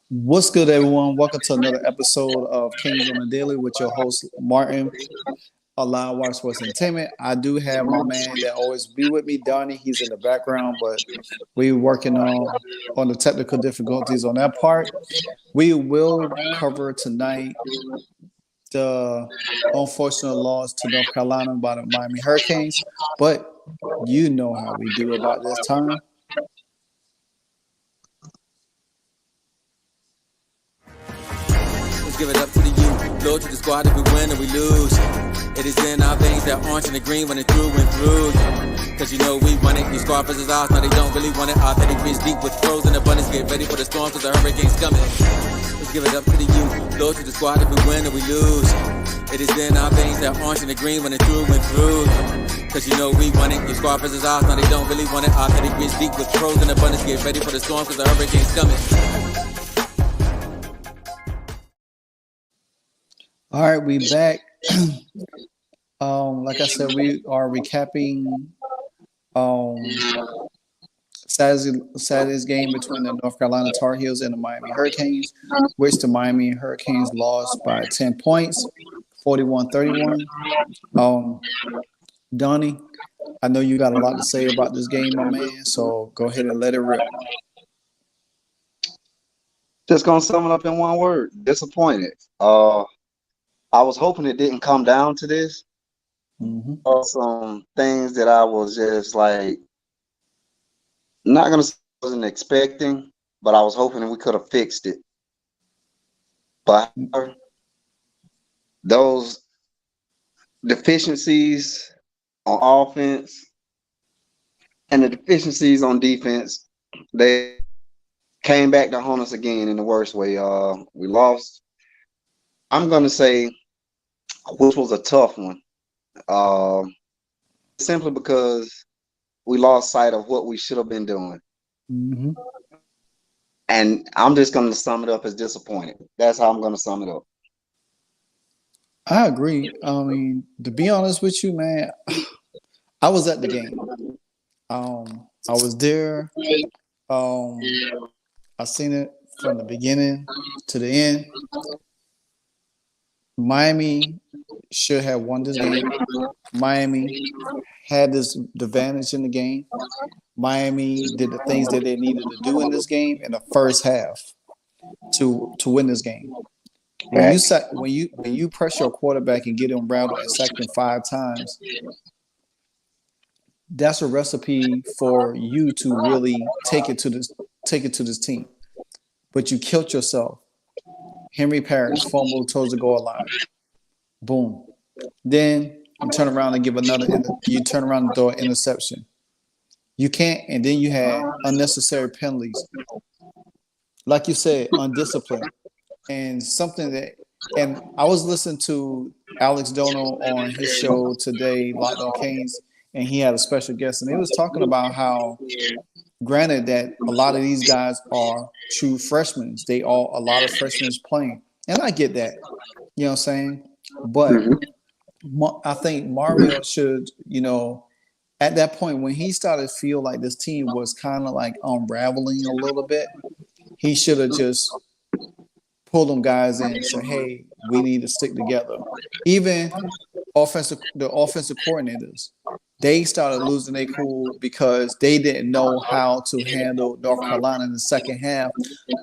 What's good, everyone? Welcome to another episode of Kings on the Daily with your host, Martin, Allow Water Sports Entertainment. I do have my man that always be with me, Donnie. He's in the background, but we're working on the technical difficulties on that part. We will cover tonight the unfortunate loss to North Carolina by the Miami Hurricanes, but you know how we do about this time. Let's give it up to the youth. Low to the squad if we win or we lose. It is in our veins that orange and the green running through and through. Cause you know we want it. These squad versus ours, no they don't really want it. Authentic greens deep with frozen abundance. Get ready for the storm cause the hurricane's coming. Let's give it up to the youth. Low to the squad if we win or we lose. It is in our veins that orange and the green running through and through. Cause you know we want it. Your squad versus ours, no they don't really want it. Authentic greens deep with frozen abundance. Get ready for the storm cause the hurricane's coming. All right, we back. Like I said, we are recapping um, Saturday's game between the North Carolina Tar Heels and the Miami Hurricanes, which the Miami Hurricanes lost by 10 points, 41-31. Donnie, I know you got a lot to say about this game, my man, so go ahead and let it rip. Just gonna sum it up in one word: disappointed. I was hoping it didn't come down to this. Mm-hmm. Some things that I was just like not gonna say I wasn't expecting, but I was hoping we could have fixed it. But those deficiencies on offense and the deficiencies on defense, they came back to haunt us again in the worst way. We lost. I'm gonna say, which was a tough one, simply because we lost sight of what we should have been doing. Mm-hmm. And I'm just going to sum it up as disappointed. That's how I'm going to sum it up. I agree. I mean, to be honest with you, man, I was at the game. I was there. I seen it from the beginning to the end. Miami should have won this game. Miami had this advantage in the game. Miami did the things that they needed to do in this game in the first half to win this game. When you press your quarterback and get him rattled and sacked him 5 times, that's a recipe for you to really take it to this team. But you killed yourself. Henry Parrish fumbled towards the goal line. Boom. Then you turn around and throw an interception. You can't, and then you had unnecessary penalties. Like you said, undisciplined. And I was listening to Alex Dono on his show today, Locked On Canes, and he had a special guest, and he was talking about how, granted that a lot of these guys are true freshmen. A lot of freshmen playing. And I get that. You know what I'm saying? But I think Mario should, at that point when he started to feel like this team was kind of like unraveling a little bit, he should have just pulled them guys in and said, hey, we need to stick together. Even the offensive coordinators, they started losing their cool because they didn't know how to handle North Carolina in the second half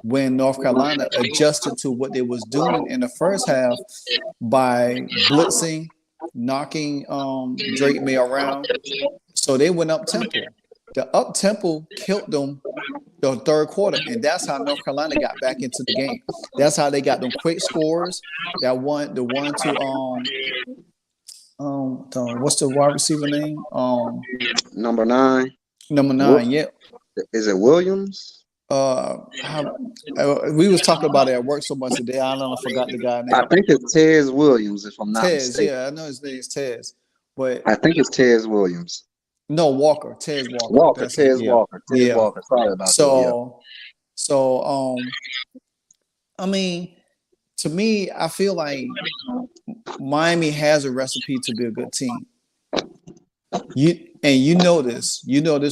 when North Carolina adjusted to what they was doing in the first half by blitzing, knocking Drake May around. So they went up tempo. The up tempo killed them the third quarter, and that's how North Carolina got back into the game. That's how they got them quick scores. The one to what's the wide receiver name? Number 9. Number 9, yeah. Is it Williams? We was talking about it at work so much today. I forgot the guy name. I think it's Tez Williams, if I'm not mistaken. Yeah, I know his name is Tez, but I think it's Tez Williams. No, Walker. Tez Walker. Tez Walker. Sorry about that. So, I mean, to me, I feel like Miami has a recipe to be a good team. You know this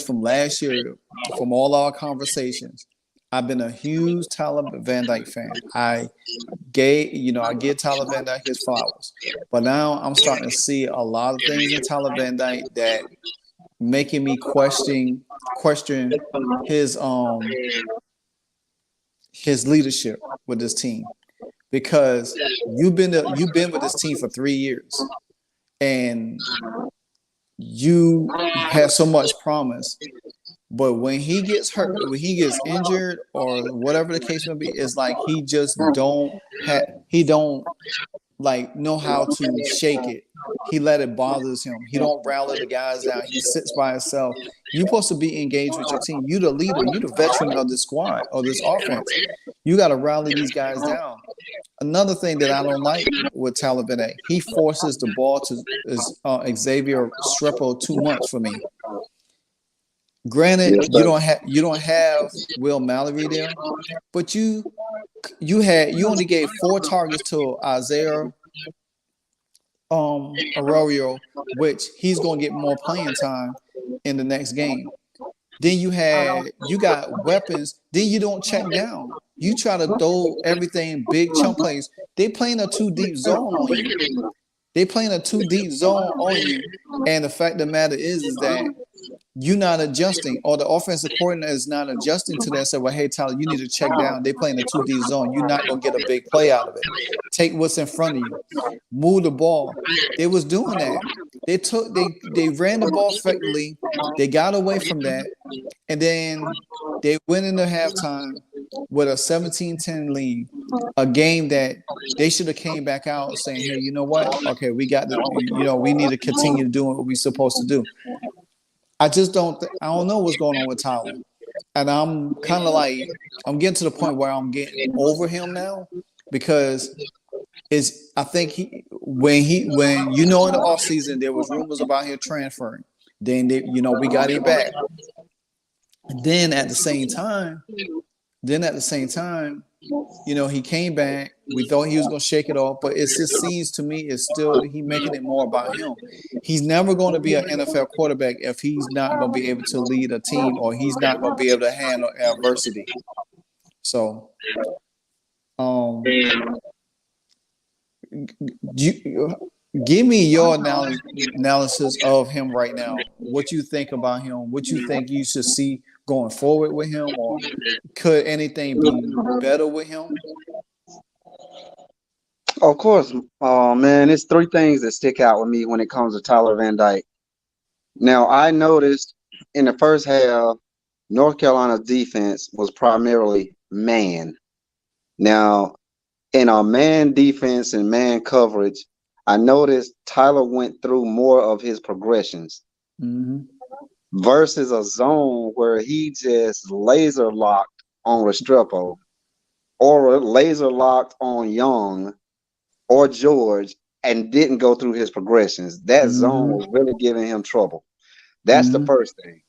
from last year, from all our conversations. I've been a huge Tyler Van Dyke fan. I give Tyler Van Dyke his flowers, but now I'm starting to see a lot of things in Tyler Van Dyke that making me question his leadership with this team, because you've been with this team for 3 years and you have so much promise, but when he gets hurt, when he gets injured or whatever the case may be, it's like he just don't like know how to shake it. He let it bothers him. He don't rally the guys out. He sits by himself. You're supposed to be engaged with your team. You the leader. You the veteran of this squad or this offense. You got to rally these guys down. Another thing that I don't like with Tyler Van Dyke, he forces the ball to Xavier Restrepo too much for me. Granted, you don't have Will Mallory there, but you only gave 4 targets to Isaiah Arroyo, which he's going to get more playing time in the next game. Then you got weapons. Then you don't check down. You try to throw everything big chunk plays. They playing a 2 deep zone on you. And the fact of the matter is that you're not adjusting, or the offensive coordinator is not adjusting to that. Say, well, hey, Tyler, you need to check down. They're playing a 2 deep zone. You're not gonna get a big play out of it. Take what's in front of you. Move the ball. They was doing that. They ran the ball effectively. They got away from that, and then they went into halftime with a 17-10 lead, a game that they should have came back out saying, hey, you know what? Okay, we got we need to continue doing what we're supposed to do. I don't know what's going on with Tyler. And I'm kind of like, I'm getting to the point where I'm getting over him now, because I think when in the offseason, there was rumors about him transferring. Then we got him back. Then at the same time, he came back. We thought he was going to shake it off, but it just seems to me it's still he making it more about him. He's never going to be an NFL quarterback if he's not going to be able to lead a team, or he's not going to be able to handle adversity. So, give me your analysis of him right now. What you think about him? What you think you should see going forward with him, or could anything be better with him? Of course, man, it's 3 things that stick out with me when it comes to Tyler Van Dyke. Now, I noticed in the first half, North Carolina's defense was primarily man. Now, in our man defense and man coverage, I noticed Tyler went through more of his progressions. Mm-hmm. Versus a zone where he just laser locked on Restrepo, or laser locked on Young or George, and didn't go through his progressions. That zone was really giving him trouble. That's the first thing.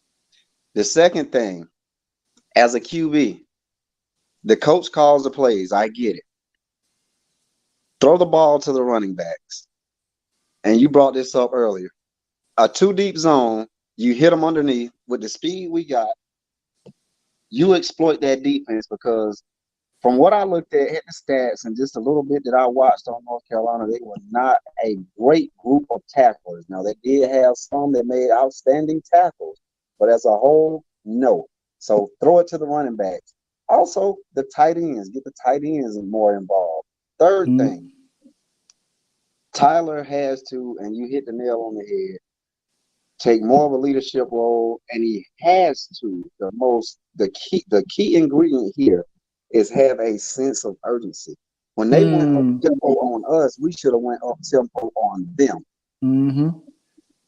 The second thing, as a QB, the coach calls the plays. I get it. Throw the ball to the running backs. And you brought this up earlier. A 2 deep zone, you hit them underneath with the speed we got. You exploit that defense, because from what I looked at the stats and just a little bit that I watched on North Carolina, they were not a great group of tacklers. Now, they did have some that made outstanding tackles, but as a whole, no. So throw it to the running backs. Also, the tight ends. Get the tight ends more involved. Third thing, Tyler has to, and you hit the nail on the head, take more of a leadership role, and he has to. The key ingredient here is have a sense of urgency. When they went up tempo on us, we should have went up tempo on them.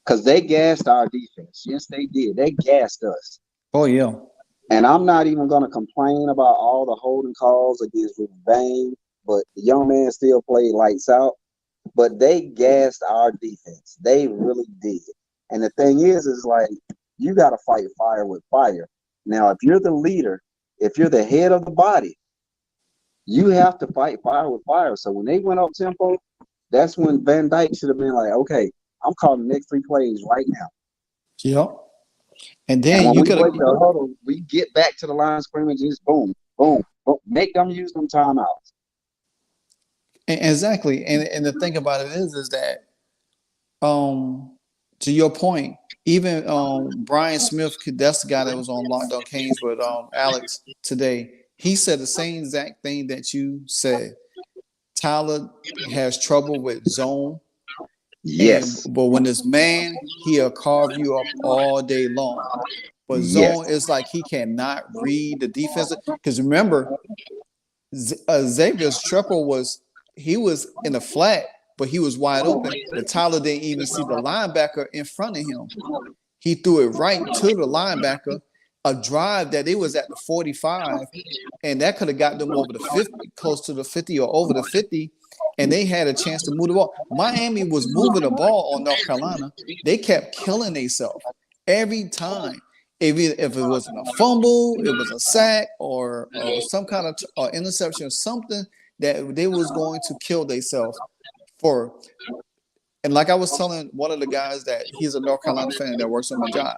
Because they gassed our defense. Yes, they did. They gassed us. Oh, yeah. And I'm not even going to complain about all the holding calls against Bain, but the young man still played lights out. But they gassed our defense. They really did. And the thing is like, you got to fight fire with fire. Now, if you're the leader, if you're the head of the body, you have to fight fire with fire. So when they went up tempo, that's when Van Dyke should have been like, okay, I'm calling the next 3 plays right now. Yep. And then you could we get back to the line of scrimmage, just boom. Boom. Make them use them timeouts. Exactly. And the thing about it is that to your point, even Brian Smith, that's the guy that was on Locked On Kings with Alex today. He said the same exact thing that you said. Tyler has trouble with zone. Yes. But when it's man, he'll carve you up all day long. But zone is like he cannot read the defense. Because remember, Xavier's triple was in the flat, but he was wide open. But Tyler didn't even see the linebacker in front of him. He threw it right to the linebacker, a drive that it was at the 45, and that could have got them over the 50, close to the 50 or over the 50, and they had a chance to move the ball. Miami was moving the ball on North Carolina. They kept killing themselves every time. If it wasn't a fumble, it was a sack or some kind of interception or something that they was going to kill themselves for. And like I was telling one of the guys that he's a North Carolina fan that works on my job,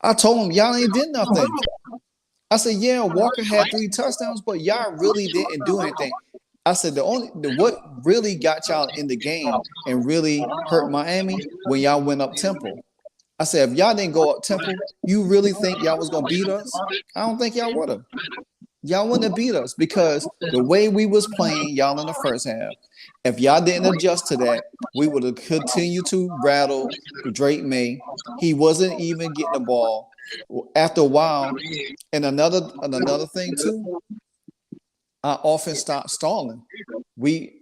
I told him, y'all ain't did nothing. I said, yeah, Walker had 3 touchdowns, but y'all really didn't do anything. I said, what really got y'all in the game and really hurt Miami when y'all went up tempo. I said, if y'all didn't go up tempo, you really think y'all was going to beat us? I don't think y'all would have. Y'all wouldn't have beat us because the way we was playing y'all in the first half, if y'all didn't adjust to that, we would have continued to rattle Drake May. He wasn't even getting the ball. After a while, and another thing too, our offense stopped stalling. We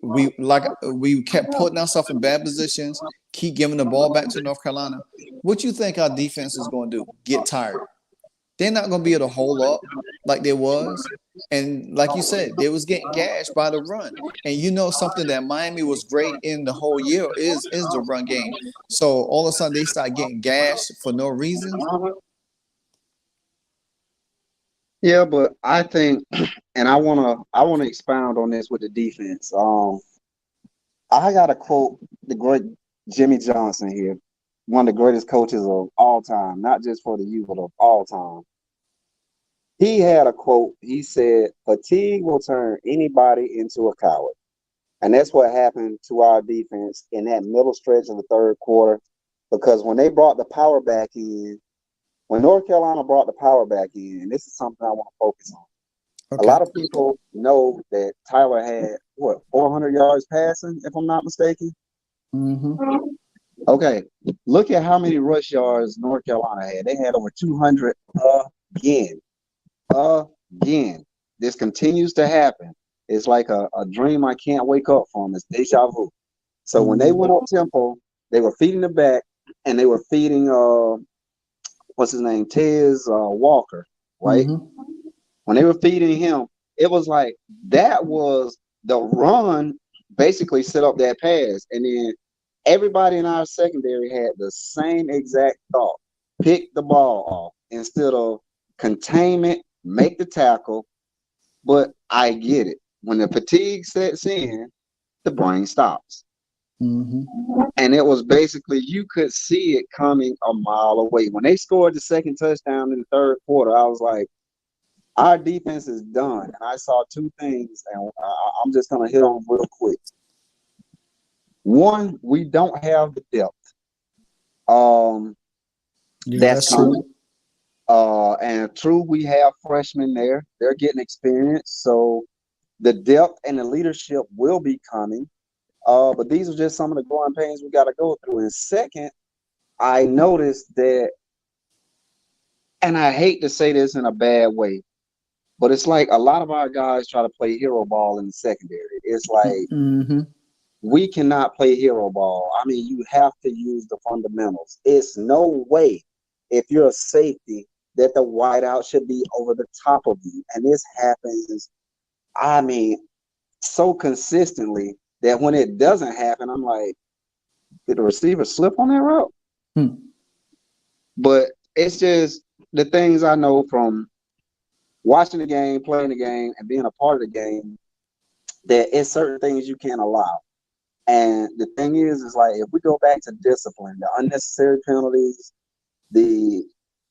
kept putting ourselves in bad positions, keep giving the ball back to North Carolina. What you think our defense is going to do? Get tired. They're not going to be able to hold up like they was. And like you said, they was getting gashed by the run. And you know something that Miami was great in the whole year is the run game. So all of a sudden they start getting gashed for no reason. Yeah, but I think, and I wanna expound on this with the defense. I gotta quote the great Jimmy Johnson here, one of the greatest coaches of all time, not just for the U, but of all time. He had a quote. He said, "Fatigue will turn anybody into a coward," and that's what happened to our defense in that middle stretch of the third quarter. Because when they brought the power back in, when North Carolina brought the power back in, and this is something I want to focus on. Okay. A lot of people know that Tyler had 400 yards passing, if I'm not mistaken. Mm-hmm. Okay, look at how many rush yards North Carolina had. They had over 200 again. This continues to happen. It's like a dream I can't wake up from. It's deja vu. So when they went up tempo, they were feeding the back, and they were feeding what's his name, Tez Walker, right? Mm-hmm. When they were feeding him, it was like that was the run basically set up that pass, and then everybody in our secondary had the same exact thought: pick the ball off instead of containment, make the tackle. But I get it. When the fatigue sets in, the brain stops. Mm-hmm. And it was basically, you could see it coming a mile away. When they scored the second touchdown in the third quarter, I was like, our defense is done. And I saw 2 things, and I'm just going to hit on real quick. One, we don't have the depth. That's true. And true, we have freshmen there. They're getting experience. So the depth and the leadership will be coming. But these are just some of the growing pains we got to go through. And second, I noticed that, and I hate to say this in a bad way, but it's like a lot of our guys try to play hero ball in the secondary. It's like we cannot play hero ball. I mean, you have to use the fundamentals. It's no way, if you're a safety, that the wideout should be over the top of you. And this happens, I mean, so consistently that when it doesn't happen, I'm like, did the receiver slip on that route? But it's just the things I know from watching the game, playing the game, and being a part of the game, that it's certain things you can't allow. And the thing is like, if we go back to discipline, the unnecessary penalties, the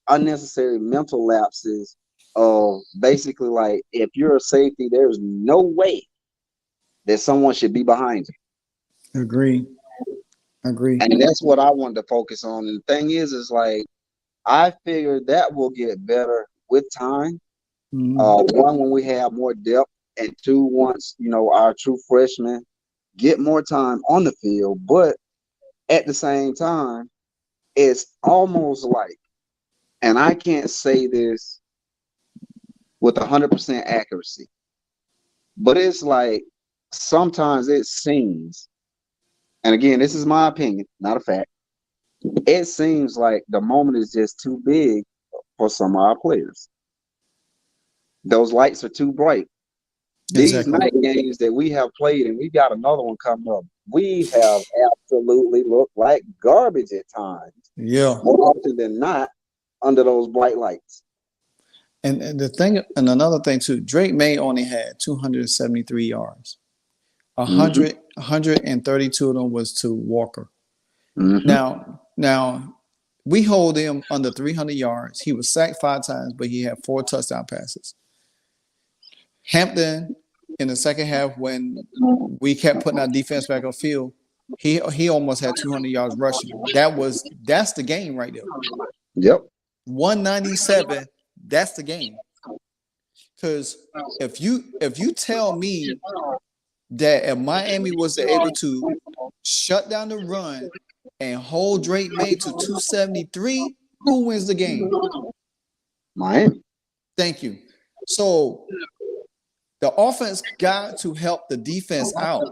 unnecessary mental lapses, of basically like, if you're a safety, there's no way that someone should be behind you. Agree. And that's what I wanted to focus on. And the thing is like, I figured that will get better with time. One, when we have more depth, and two, once our true freshmen get more time on the field. But at the same time, it's almost like, and I can't say this with 100% accuracy, but it's like sometimes it seems, and again, this is my opinion, not a fact, it seems like the moment is just too big for some of our players. Those lights are too bright. These night games that we have played, and we got another one coming up, we have absolutely looked like garbage at times. Yeah. More often than not, under those bright lights. And another thing too, Drake May only had 273 yards. 132 of them was to Walker. Now we hold him under 300 yards. He was sacked 5 times, but he had 4 touchdown passes. Hampton, in the second half, when we kept putting our defense back on field, he almost had 200 yards rushing. That's the game right there. Yep. 197. That's the game. Because if you tell me that if Miami was able to shut down the run and hold Drake May to 273, who wins the game? Miami. Thank you. So the offense got to help the defense out.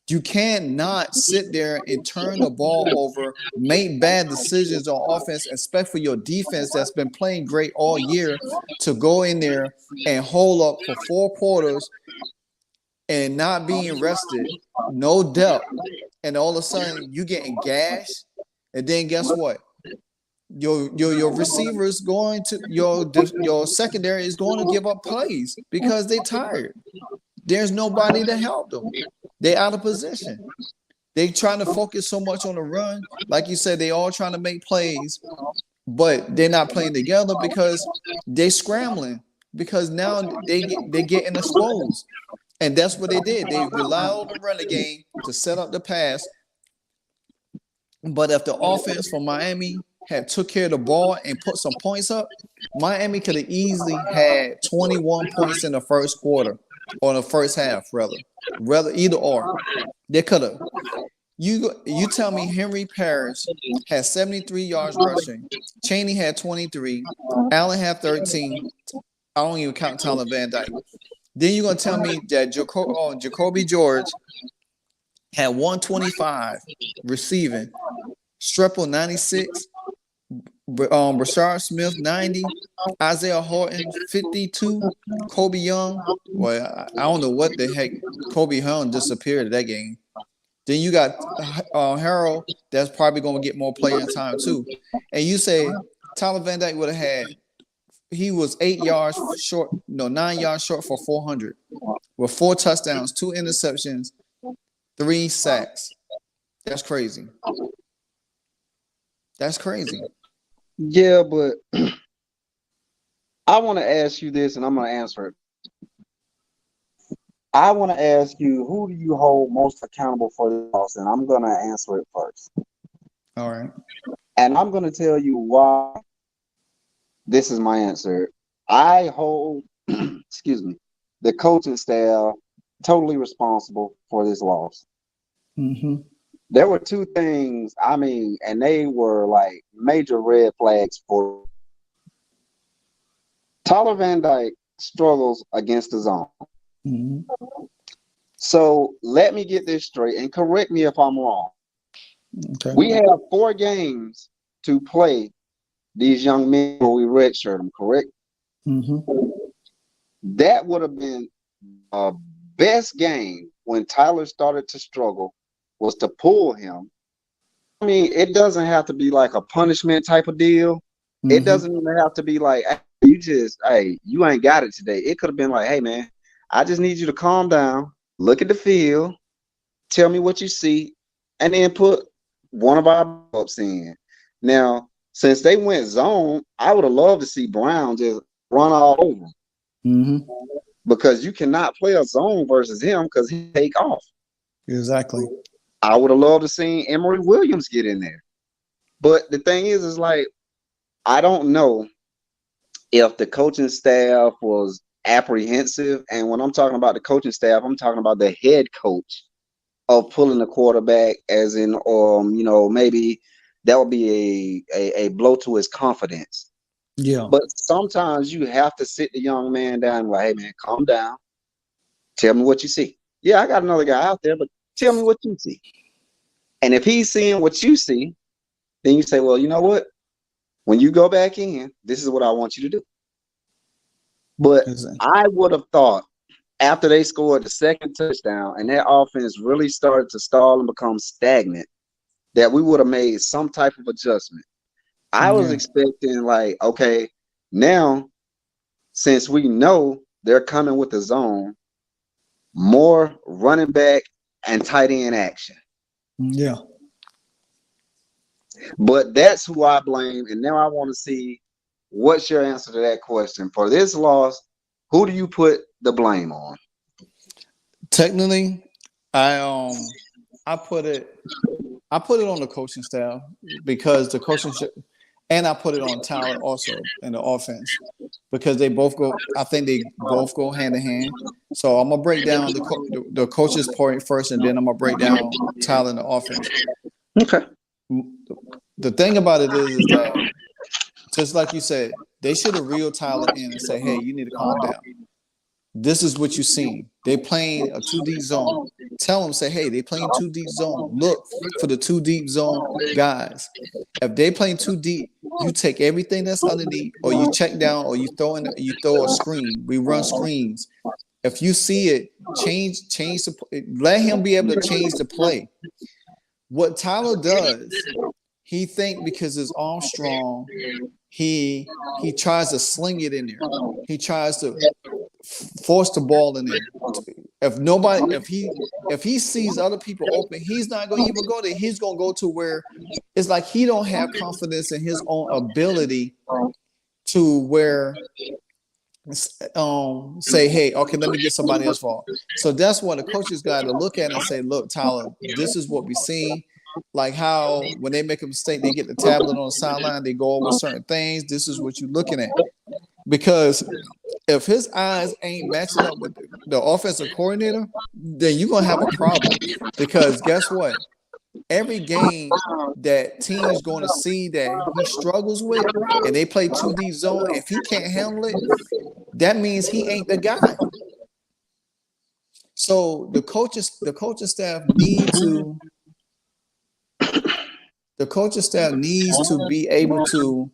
You cannot sit there and turn the ball over, make bad decisions on offense, expect for your defense that's been playing great all year to go in there and hold up for 4 quarters and not being rested, no depth, and all of a sudden you getting gashed, and then guess what? Your receivers going to your secondary is going to give up plays because they're tired. There's nobody to help them. They're out of position. They trying to focus so much on the run. Like you said, they all trying to make plays, but they're not playing together because they scrambling, because now they getting exposed. And that's what they did. They relied on the running game to set up the pass. But if the offense from Miami had took care of the ball and put some points up, Miami could have easily had 21 points in the first quarter or the first half, rather either or. They could have. You tell me Henry Parrish had 73 yards rushing, Chaney had 23, Allen had 13. I don't even count Tyler Van Dyke. Then you're gonna tell me that Jacoby George had 125 receiving, Streppel 96, Rashard Smith 90, Isaiah Horton 52, Kobe Young. Well, I don't know what the heck. Kobe Young disappeared at that game. Then you got Harold that's probably gonna get more playing time too. And you say Tyler Van Dyke would have had. He was 9 yards short for 400 with 4 touchdowns, 2 interceptions, 3 sacks. That's crazy. That's crazy. Yeah, but I want to ask you this, and I'm going to answer it. I want to ask you, who do you hold most accountable for this loss? And I'm going to answer it first. All right. And I'm going to tell you why. This is my answer. I hold, the coaching staff totally responsible for this loss. There were 2 things, and they were like major red flags for Tyler Van Dyke struggles against the zone. So let me get this straight and correct me if I'm wrong. Okay. We have 4 games to play these young men when we redshirt them, correct? That would have been the best game when Tyler started to struggle, was to pull him. It doesn't have to be like a punishment type of deal. It doesn't even have to be like, hey, you ain't got it today. It could have been like, hey, man, I just need you to calm down, look at the field, tell me what you see, and then put one of our ups in. Now, since they went zone, I would have loved to see Brown just run all over him Mm-hmm. because you cannot play a zone versus him because he take off. Exactly. I would have loved to seen Emory Williams get in there. But the thing is like, I don't know if the coaching staff was apprehensive. And when I'm talking about the coaching staff, I'm talking about the head coach of pulling the quarterback, as in, maybe that would be a blow to his confidence. Yeah. But sometimes you have to sit the young man down and like, hey man, calm down. Tell me what you see. Yeah, I got another guy out there, but tell me what you see. And if he's seeing what you see, then you say, well, you know what? When you go back in, this is what I want you to do. But I would have thought after they scored the second touchdown and their offense really started to stall and become stagnant, that we would have made some type of adjustment. I was expecting like, okay, now since we know they're coming with the zone, more running back and tight end action. Yeah. But that's who I blame. And now I want to see what's your answer to that question. For this loss, who do you put the blame on? Technically, I put it on the coaching staff because the coaching and I put it on talent also in the offense because they both go. I think they both go hand in hand. So I'm gonna break down the coach's point first, and then I'm gonna break down talent in the offense. Okay. The thing about it is that just like you said, they should have reeled Tyler in and say, "Hey, you need to calm down. This is what you seen. They playing a 2 deep zone. Tell them, say, hey, they playing 2 deep zone. Look for the 2 deep zone guys. If they playing 2 deep, you take everything that's underneath, or you check down, or you throw a screen. We run screens. If you see it, change let him be able to change the play. What Tyler does, he think because his arm strong, he tries to sling it in there. He tries to force the ball in there. If he sees other people open, he's not going to even go there. He's going to go to where it's like he don't have confidence in his own ability to where say, hey, okay, let me get somebody else for. So that's what the coaches got to look at and say, look, Tyler, this is what we seen. Like how when they make a mistake, they get the tablet on the sideline, they go over certain things. This is what you're looking at. Because if his eyes ain't matching up with the offensive coordinator, then you're going to have a problem. Because guess what? Every game that team's going to see that he struggles with and they play 2 deep zone, if he can't handle it, that means he ain't the guy. So the coaching staff needs to be able to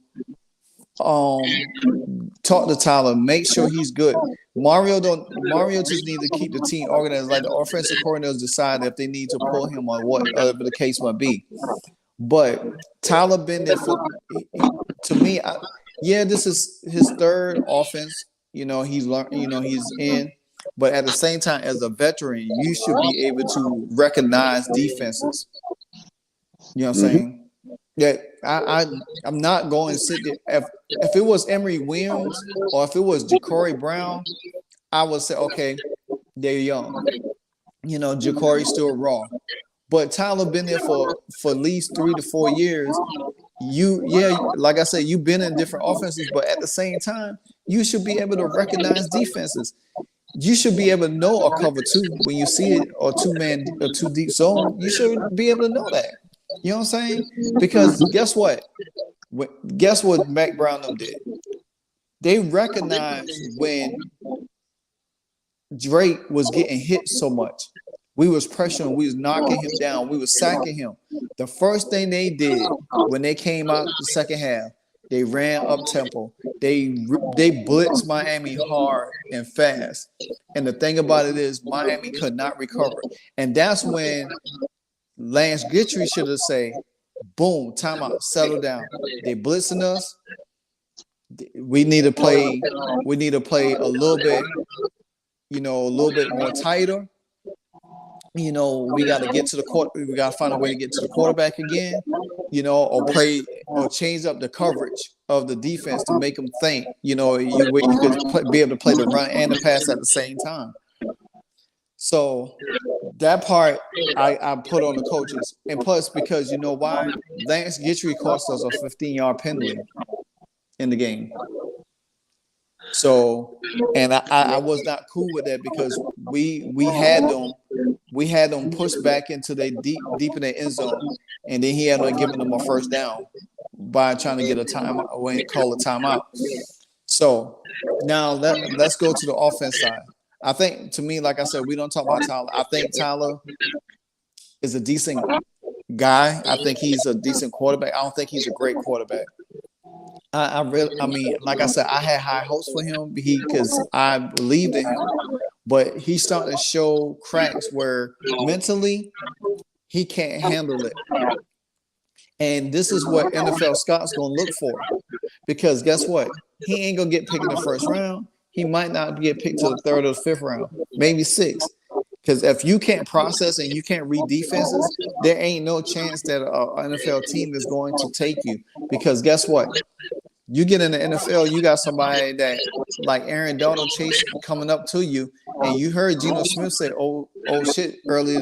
talk to Tyler, make sure he's good. Mario just needs to keep the team organized. Like the offensive coordinators decide if they need to pull him or whatever the case might be. But Tyler been there to me. This is his 3rd offense. He's learned. He's in. But at the same time, as a veteran, you should be able to recognize defenses. You know what I'm saying? Yeah, I'm not going to sit there. If it was Emory Williams or if it was Ja'Cory Brown, I would say, okay, they're young. Ja'Cory's still raw. But Tyler been there for at least 3 to 4 years. Like I said, you've been in different offenses, but at the same time, you should be able to recognize defenses. You should be able to know a cover 2 when you see it, or 2-man or 2 deep zone. You should be able to know that. You know what I'm saying? Because guess what? Guess what Mac Brown did? They recognized when Drake was getting hit so much. We was pressuring, we was knocking him down, we was sacking him. The first thing they did when they came out the second half, they ran up tempo. They blitzed Miami hard and fast. And the thing about it is Miami could not recover. And that's when Lance Guidry should have said, boom, timeout, settle down. They blitzing us. We need to play a little bit, a little bit more tighter. We got to get to the court. We got to find a way to get to the quarterback again, or change up the coverage. of the defense to make them think, where you could be able to play the run and the pass at the same time. So that part I put on the coaches. And plus, because you know why? Lance Gitchery cost us a 15-yard penalty in the game. So, and I was not cool with that because we had them pushed back into their deep in their end zone, and then he ended up giving them a first down by trying to get a timeout when call a timeout. So now let's go to the offense side. I think, to me, like I said, we don't talk about Tyler. I think Tyler is a decent guy. I think he's a decent quarterback. I don't think he's a great quarterback. I mean, like I said, I had high hopes for him because I believed in him, but he's starting to show cracks where mentally he can't handle it. And this is what NFL Scott's going to look for, because guess what? He ain't going to get picked in the first round. He might not get picked to the third or the fifth round, maybe sixth. Because if you can't process and you can't read defenses, there ain't no chance that an NFL team is going to take you. Because guess what? You get in the NFL, you got somebody that like Aaron Donald Chase coming up to you, and you heard Geno Smith say, "Oh shit!" early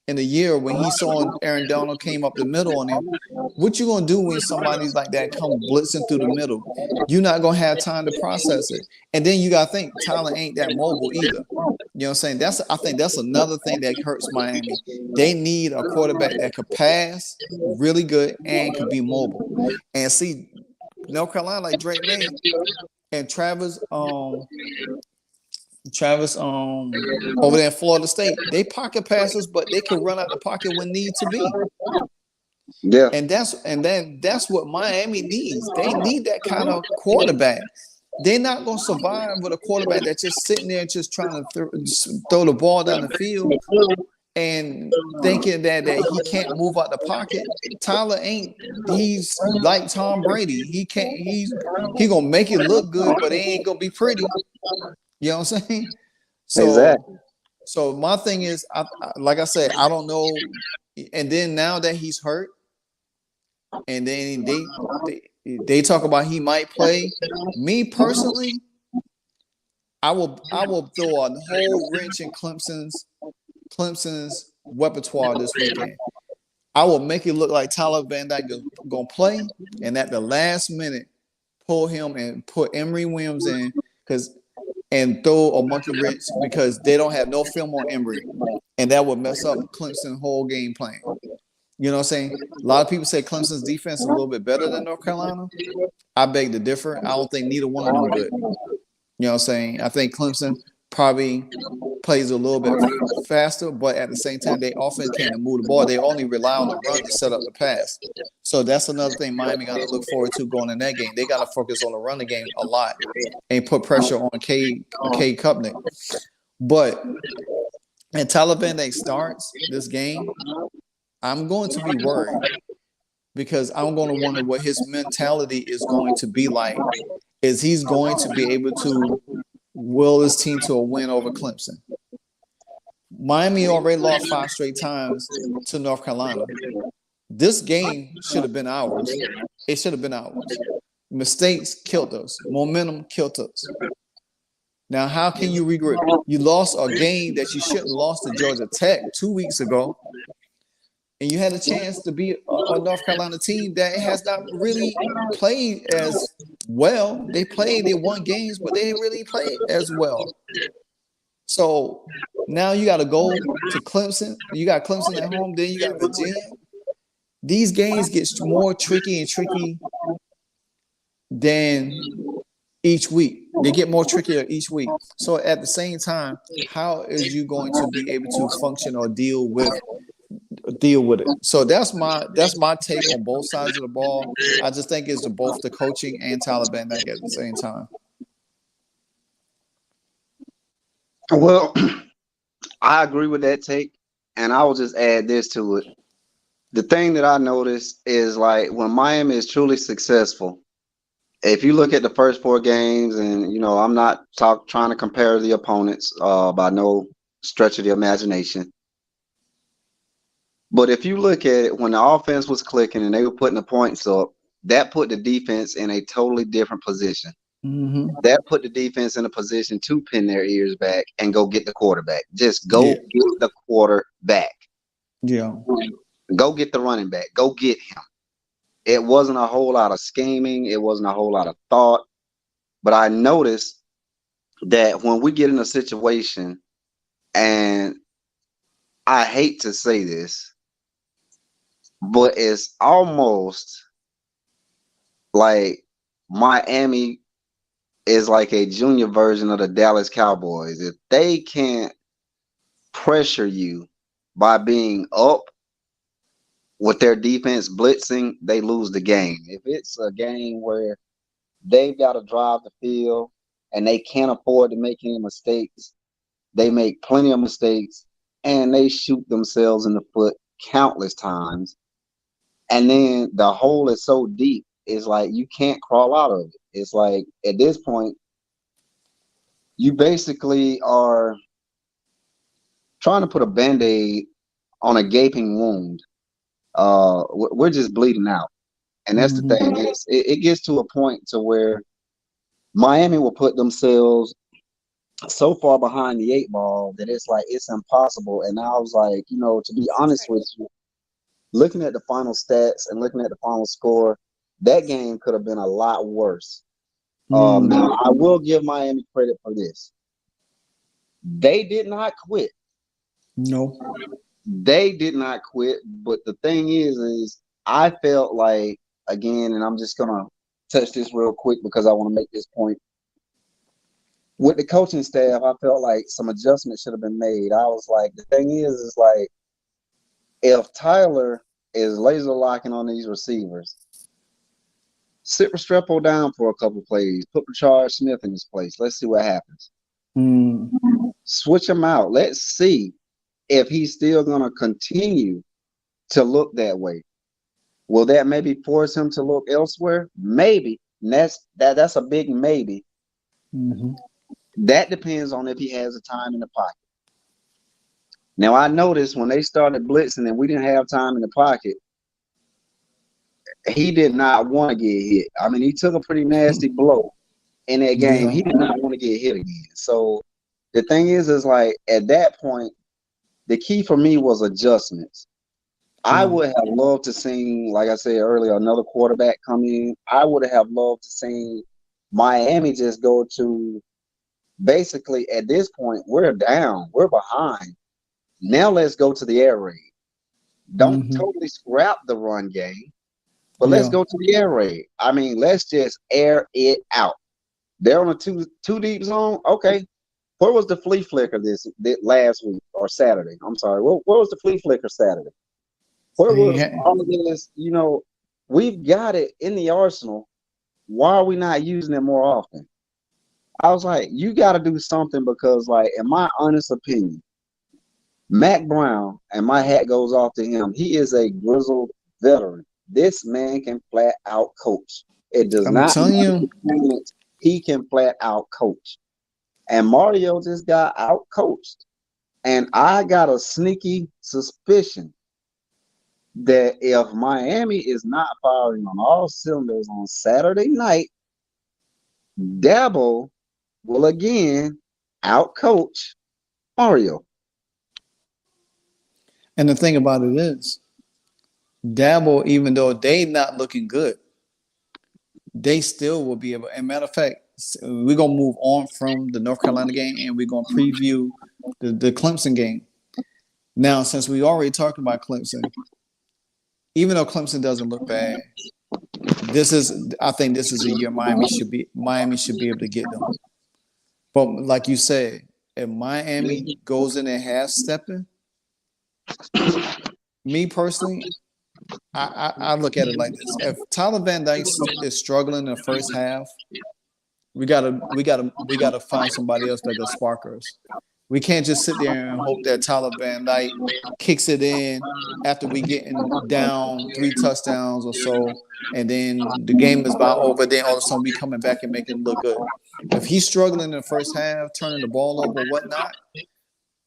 in the year when he saw Aaron Donald came up the middle on him. What you gonna do when somebody's like that come blitzing through the middle? You're not gonna have time to process it, and then you gotta think Tyler ain't that mobile either. You know what I'm saying? I think that's another thing that hurts Miami. They need a quarterback that could pass really good and could be mobile. And see, North Carolina, like Drake May and Travis over there in Florida State, they pocket passers, but they can run out the pocket when need to be. Yeah. And that's what Miami needs. They need that kind of quarterback. They're not going to survive with a quarterback that's just sitting there just trying to throw the ball down the field and thinking that he can't move out the pocket. Tyler ain't. He's like Tom Brady. He can't. He gonna make it look good, but it ain't gonna be pretty. You know what I'm saying? So, exactly. So my thing is, like I said, I don't know. And then now that he's hurt, and then they talk about he might play. Me personally, I will throw a whole wrench in Clemson's repertoire this weekend. I will make it look like Tyler Van Dyke is gonna play, and at the last minute, pull him and put Emory Williams in and throw a monkey wrench because they don't have no film on Emory, and that would mess up Clemson's whole game plan. You know what I'm saying? A lot of people say Clemson's defense is a little bit better than North Carolina. I beg to differ. I don't think neither one of them good. You know what I'm saying? I think Clemson probably plays a little bit faster, but at the same time, they often can't move the ball. They only rely on the run to set up the pass. So that's another thing Miami got to look forward to going in that game. They got to focus on the running game a lot and put pressure on Cade Kupnick. But and Tyler Van Dyke starts this game, I'm going to be worried because I'm going to wonder what his mentality is going to be like. Is he's going to be able to will his team to a win over Clemson? Miami already lost 5 straight times to North Carolina. This game should have been ours. It should have been ours. Mistakes killed us. Momentum killed us. Now, how can you regret? You lost a game that you shouldn't have lost to Georgia Tech 2 weeks ago. And you had a chance to be a North Carolina team that has not really played as well. They won games, but they didn't really play as well. So now you got to go to Clemson. You got Clemson at home, then you got Virginia. These games get more tricky and tricky than each week. They get more trickier each week. So at the same time, how is you going to be able to function or deal with it? So that's my take on both sides of the ball. I just think it's both the coaching and Tyler Van Dyke at the same time. Well, I agree with that take, and I will just add this to it. The thing that I noticed is, like, when Miami is truly successful, if you look at the first 4 games, and I'm not trying to compare the opponents by no stretch of the imagination. But if you look at it, when the offense was clicking and they were putting the points up, that put the defense in a totally different position. Mm-hmm. That put the defense in a position to pin their ears back and go get the quarterback. Just go Yeah. get the quarterback. Yeah. Go get the running back. Go get him. It wasn't a whole lot of scheming. It wasn't a whole lot of thought. But I noticed that when we get in a situation, and I hate to say this, but it's almost like Miami is like a junior version of the Dallas Cowboys. If they can't pressure you by being up with their defense blitzing, they lose the game. If it's a game where they've got to drive the field and they can't afford to make any mistakes, they make plenty of mistakes and they shoot themselves in the foot countless times. And then the hole is so deep, it's like you can't crawl out of it. It's like at this point, you basically are trying to put a Band-Aid on a gaping wound. We're just bleeding out. And that's the thing. It gets to a point to where Miami will put themselves so far behind the 8 ball that it's like it's impossible. And I was like, to be honest with you, looking at the final stats and looking at the final score, that game could have been a lot worse. Now, I will give Miami credit for this. They did not quit. No. They did not quit. But the thing is I felt like, again, and I'm just going to touch this real quick because I want to make this point. With the coaching staff, I felt like some adjustments should have been made. I was like, the thing is like, if Tyler is laser locking on these receivers, sit Restrepo down for a couple plays, put Rashard Smith in his place. Let's see what happens. Switch him out. Let's see if he's still going to continue to look that way. Will that maybe force him to look elsewhere? Maybe. And that's a big maybe. That depends on if he has the time in the pocket. Now, I noticed when they started blitzing and we didn't have time in the pocket, he did not want to get hit. I mean, he took a pretty nasty blow in that game. He did not want to get hit again. So the thing is like at that point, the key for me was adjustments. I would have loved to see, like I said earlier, another quarterback come in. I would have loved to see Miami just go to basically at this point, we're down, we're behind. Now let's go to the air raid. Don't totally scrap the run game, but let's go to the air raid. I mean, let's just air it out. They're on a two deep zone. Okay. Where was the flea flicker this last week or Saturday? I'm sorry. Where was the flea flicker Saturday? Where was all of this? We've got it in the arsenal. Why are we not using it more often? I was like, you got to do something because, like, in my honest opinion, Mac Brown, and my hat goes off to him, he is a grizzled veteran. This man can flat out coach. It does not matter. He can flat out coach. And Mario just got out coached. And I got a sneaky suspicion that if Miami is not firing on all cylinders on Saturday night, Dabo will again out-coach Mario. And the thing about it is, Dabo, even though they not looking good, they still will be able. And matter of fact, we're gonna move on from the North Carolina game, and we're gonna preview the Clemson game. Now, since we already talked about Clemson, even though Clemson doesn't look bad, I think this is a year Miami should be able to get them. But like you said, if Miami goes in and half stepping, me personally, I look at it like this: if Tyler Van Dyke is struggling in the first half, we gotta find somebody else that does spark us. We can't just sit there and hope that Tyler Van Dyke kicks it in after we getting down 3 touchdowns or so, and then the game is about over. Then all of a sudden we coming back and making it look good. If he's struggling in the first half, turning the ball over, whatnot,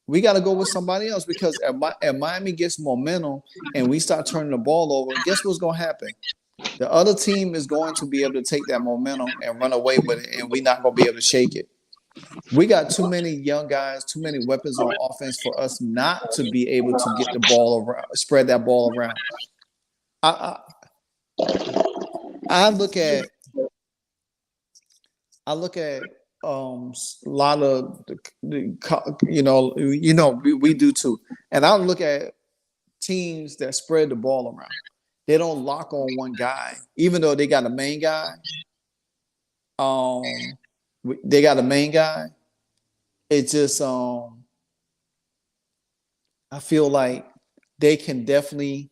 We got to go with somebody else because if Miami gets momentum and we start turning the ball over, guess what's going to happen? The other team is going to be able to take that momentum and run away with it, and we're not going to be able to shake it. We got too many young guys, too many weapons on offense for us not to be able to get the ball around, spread that ball around. I look at a lot of we do too, and I look at teams that spread the ball around. They don't lock on one guy, even though they got a main guy. They got a main guy. It just I feel like they can definitely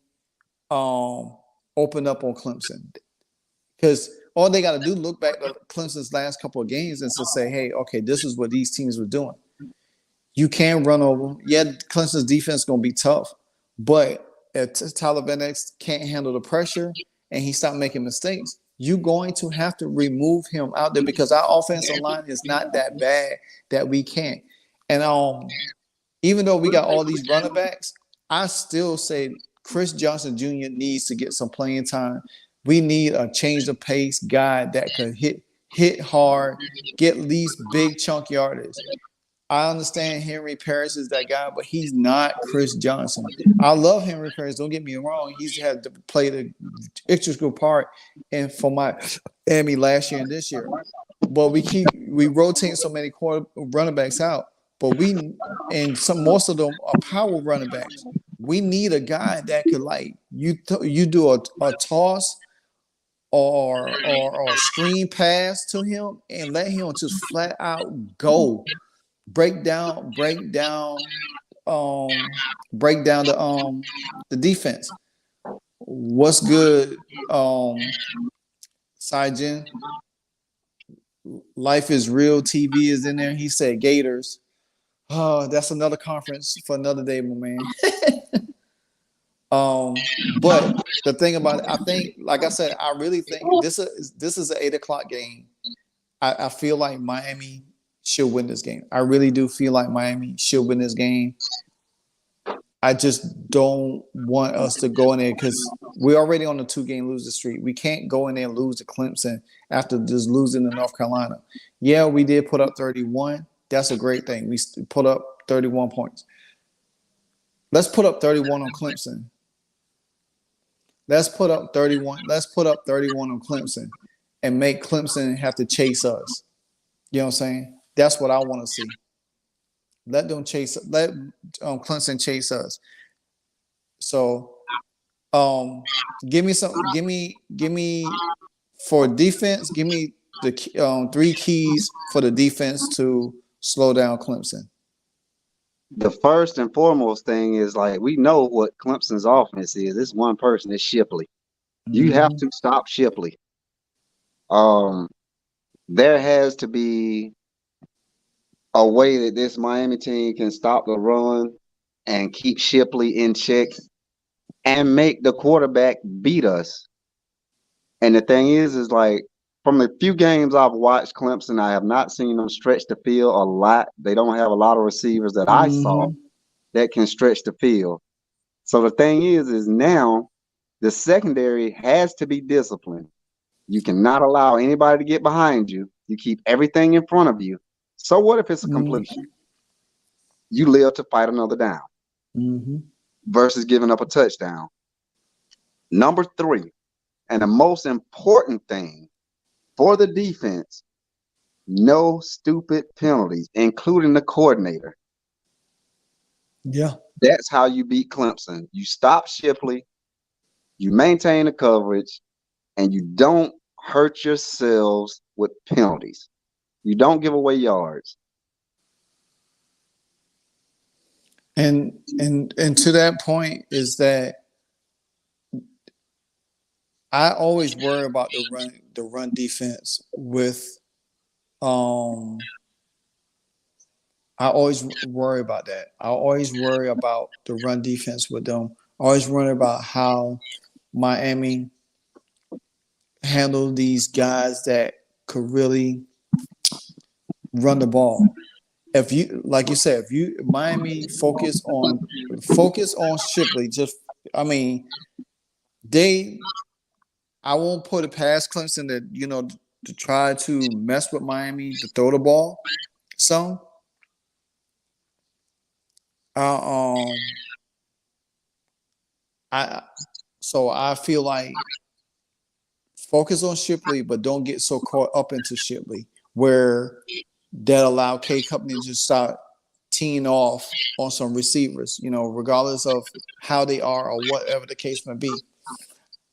open up on Clemson because all they got to do look back at Clemson's last couple of games and to say, hey, okay, this is what these teams were doing. You can run over. Yeah, Clemson's defense is going to be tough, but if Tyler Van Ness can't handle the pressure and he stopped making mistakes, you're going to have to remove him out there because our offensive line is not that bad that we can't. And even though we got all these running backs, I still say Chris Johnson Jr. needs to get some playing time. We need a change of pace guy that can hit hard, get these big chunk yardage. I understand Henry Parrish is that guy, but he's not Chris Johnson. I love Henry Parrish. Don't get me wrong. He's had to play the integral part and for Miami last year and this year. But we rotate so many running backs out. But most of them are power running backs. We need a guy that could you do a toss or a screen pass to him and let him just flat out go. Break down the defense. What's good, Saijin? Life is Real TV is in there. He said Gators. Oh, that's another conference for another day, my man. But the thing about it, I think, like I said, I really think this is an 8:00 game. I feel like Miami should win this game. I really do feel like Miami should win this game. I just don't want us to go in there because we're already on a 2-game losing streak. We can't go in there and lose to Clemson after just losing to North Carolina. Yeah, we did put up 31. That's a great thing. We put up 31 points. Let's put up 31 on Clemson. Let's put up 31 on Clemson and make Clemson have to chase us. You know what I'm saying? That's what I want to see. Let Clemson chase us. So, give me for defense. Give me the 3 keys for the defense to slow down Clemson. The first and foremost thing is we know what Clemson's offense is. It's one person. It's Shipley. You have to stop Shipley. There has to be a way that this Miami team can stop the run and keep Shipley in check and make the quarterback beat us. And the thing is from the few games I've watched Clemson, I have not seen them stretch the field a lot. They don't have a lot of receivers that I saw that can stretch the field. So the thing is now the secondary has to be disciplined. You cannot allow anybody to get behind you. You keep everything in front of you. So what if it's a completion? You live to fight another down versus giving up a touchdown. Number 3, and the most important thing for the defense, no stupid penalties, including the coordinator. Yeah. That's how you beat Clemson. You stop Shipley, you maintain the coverage, and you don't hurt yourselves with penalties. You don't give away yards. And to that point is that I always worry about the run defense with I always worry about that. I always worry about the run defense with them. I always worry about how Miami handle these guys that could really run the ball. if you like you said, if you Miami focus on Shipley, just I mean, they I won't put it past Clemson that to try to mess with Miami to throw the ball some. Uh, um, I so I feel like focus on Shipley, but don't get so caught up into Shipley where that allow K Company to just start teeing off on some receivers, regardless of how they are or whatever the case may be.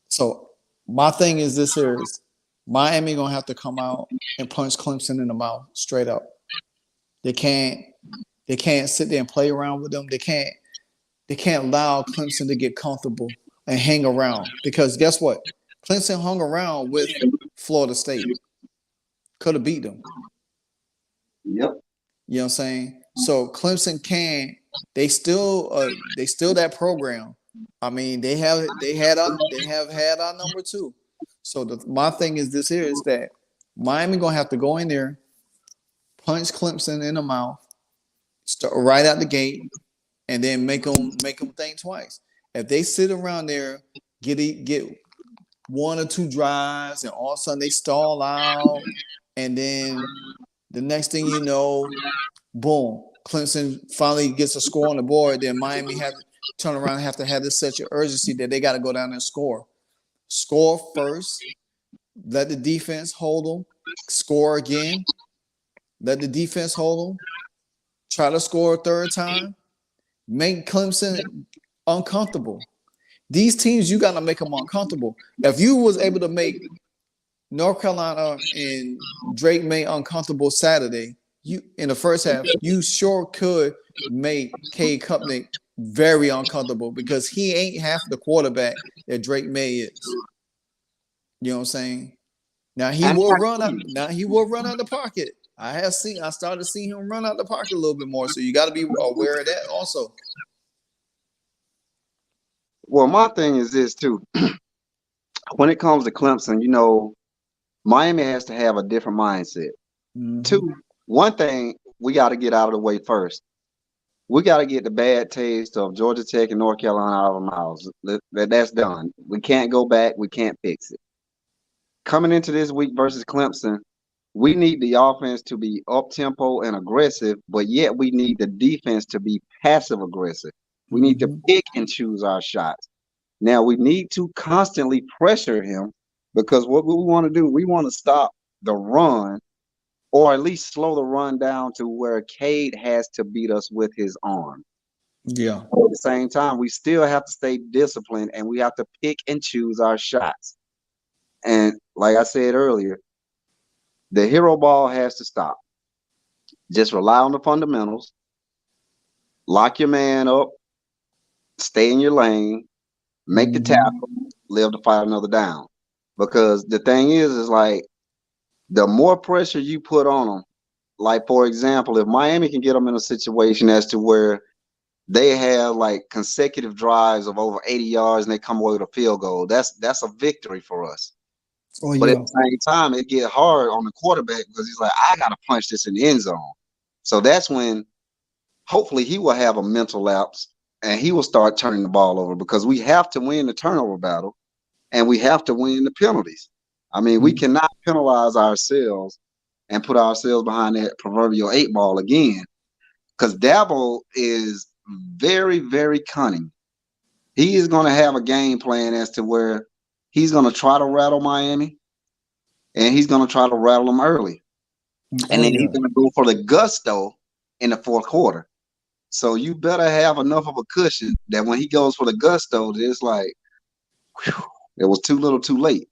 So my thing is this here is Miami gonna have to come out and punch Clemson in the mouth straight up. They can't sit there and play around with them. They can't allow Clemson to get comfortable and hang around because guess what? Clemson hung around with Florida State. Could have beat them. Yep. You know what I'm saying? So Clemson they still that program. I mean, they have had our number too. So my thing is this here is that Miami gonna have to go in there, punch Clemson in the mouth, start right out the gate, and then make them think twice. If they sit around there, get one or two drives, and all of a sudden they stall out, and then the next thing you know, boom, Clemson finally gets a score on the board. Then Miami have to turn around and have to have this such an urgency that they got to go down and score. Score first, let the defense hold them, score again, let the defense hold them, try to score a third time, make Clemson uncomfortable. These teams, you got to make them uncomfortable. If you was able to make North Carolina and Drake May uncomfortable Saturday, you in the first half, you sure could make Cade Klubnik very uncomfortable because he ain't half the quarterback that Drake May is. You know what I'm saying? Now he will run out the pocket. I started to see him run out the pocket a little bit more. So you got to be aware of that also. Well, my thing is this too. When it comes to Clemson, Miami has to have a different mindset. Mm-hmm. Two, one thing we got to get out of the way first. We got to get the bad taste of Georgia Tech and North Carolina out of our mouths. That's done. We can't go back. We can't fix it. Coming into this week versus Clemson, we need the offense to be up-tempo and aggressive, but yet we need the defense to be passive-aggressive. We need to pick and choose our shots. Now, we need to constantly pressure him because what we want to do, we want to stop the run or at least slow the run down to where Cade has to beat us with his arm. Yeah. At the same time, we still have to stay disciplined and we have to pick and choose our shots. And like I said earlier, the hero ball has to stop. Just rely on the fundamentals. Lock your man up. Stay in your lane. Make the tackle. Live to fight another down. Because the thing is like the more pressure you put on them, like for example, if Miami can get them in a situation as to where they have like consecutive drives of over 80 yards and they come away with a field goal, that's a victory for us. Oh, but yeah. at the same time, it get hard on the quarterback because he's like, I gotta punch this in the end zone. So that's when hopefully he will have a mental lapse and he will start turning the ball over because we have to win the turnover battle and we have to win the penalties. I mean, we cannot penalize ourselves and put ourselves behind that proverbial 8 ball again because Dabo is very, very cunning. He is going to have a game plan as to where he's going to try to rattle Miami and he's going to try to rattle them early. And then he's going to go for the gusto in the fourth quarter. So you better have enough of a cushion that when he goes for the gusto, it's like, whew, it was too little too late.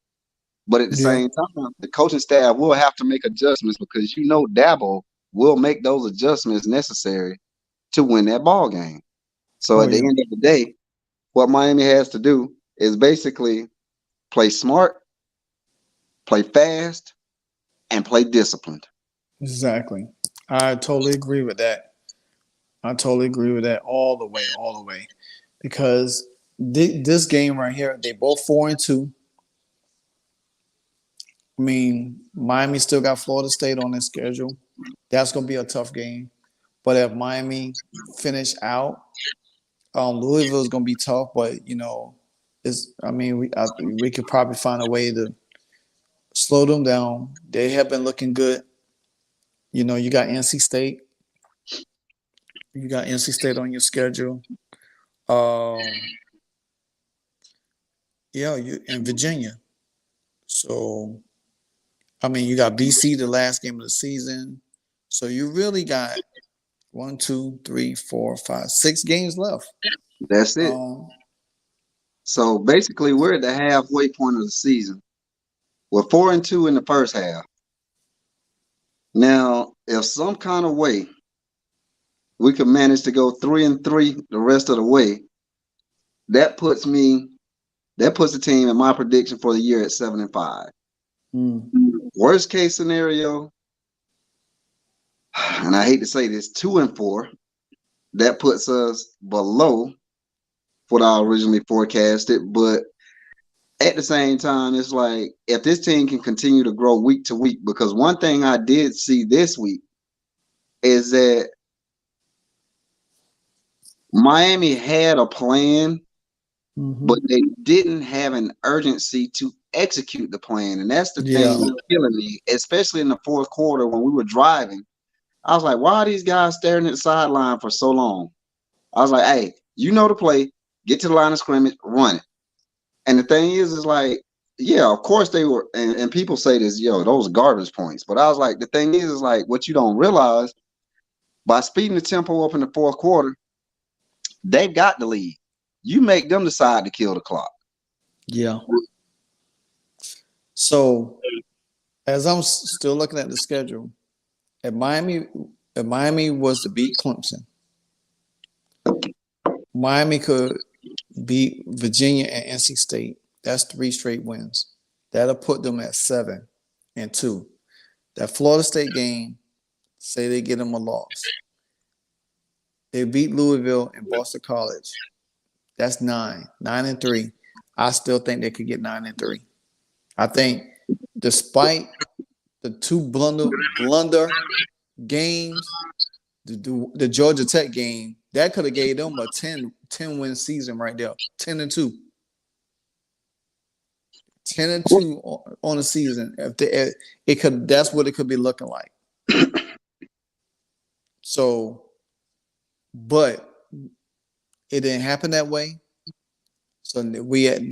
But at the same time, the coaching staff will have to make adjustments because Dabo will make those adjustments necessary to win that ball game. So at the end of the day, what Miami has to do is basically play smart, play fast, and play disciplined. Exactly. I totally agree with that. I totally agree with that all the way. Because this game right here, they both 4-2. I mean, Miami still got Florida State on their schedule. That's going to be a tough game. But if Miami finish out, Louisville is going to be tough. But we could probably find a way to slow them down. They have been looking good. You got NC State. You got NC State on your schedule. In Virginia. So, you got BC the last game of the season. So you really got 1, 2, 3, 4, 5, 6 games left. That's it. So basically, we're at the halfway point of the season. We're 4-2 in the first half. Now, if some kind of way we could manage to go 3-3 the rest of the way, that puts the team in my prediction for the year at 7-5. Worst case scenario, and I hate to say this, 2-4. That puts us below what I originally forecasted. But at the same time, it's like if this team can continue to grow week to week, because one thing I did see this week is that Miami had a plan, but they didn't have an urgency to execute the plan. And that's the thing that's killing me, especially in the fourth quarter when we were driving. I was like, why are these guys staring at the sideline for so long? I was like, hey, you know the play, get to the line of scrimmage, run it. And the thing is like, yeah, of course they were, and people say this, those are garbage points. But I was like, the thing is like, what you don't realize, by speeding the tempo up in the fourth quarter, they've got the lead. You make them decide to kill the clock. Yeah. So, as I'm still looking at the schedule, if Miami was to beat Clemson, Miami could beat Virginia and NC State. That's 3 straight wins. That'll put them at 7-2. That Florida State game, say they get them a loss. They beat Louisville and Boston College. That's 9-3. I still think they could get 9-3. I think despite the 2 blunder games, the Georgia Tech game, that could have gave them a 10-win season right there. 10-2. 10-2 on the season. That's what it could be looking like. So, but it didn't happen that way. So we at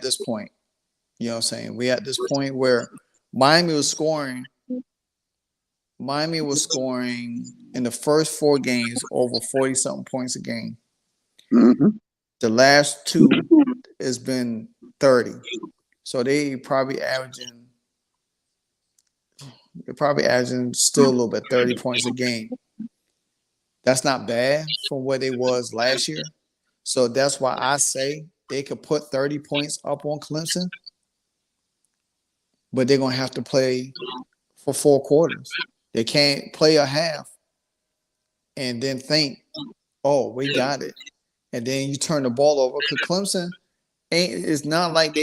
this point. You know what I'm saying? We at this point where Miami was scoring in the first 4 games over 40-something points a game. The last 2 has been 30. So they're probably averaging still a little bit, 30 points a game. That's not bad from what they was last year. So that's why I say they could put 30 points up on Clemson, but they're going to have to play for 4 quarters. They can't play a half and then think, oh, we got it. And then you turn the ball over. Because Clemson, it's not like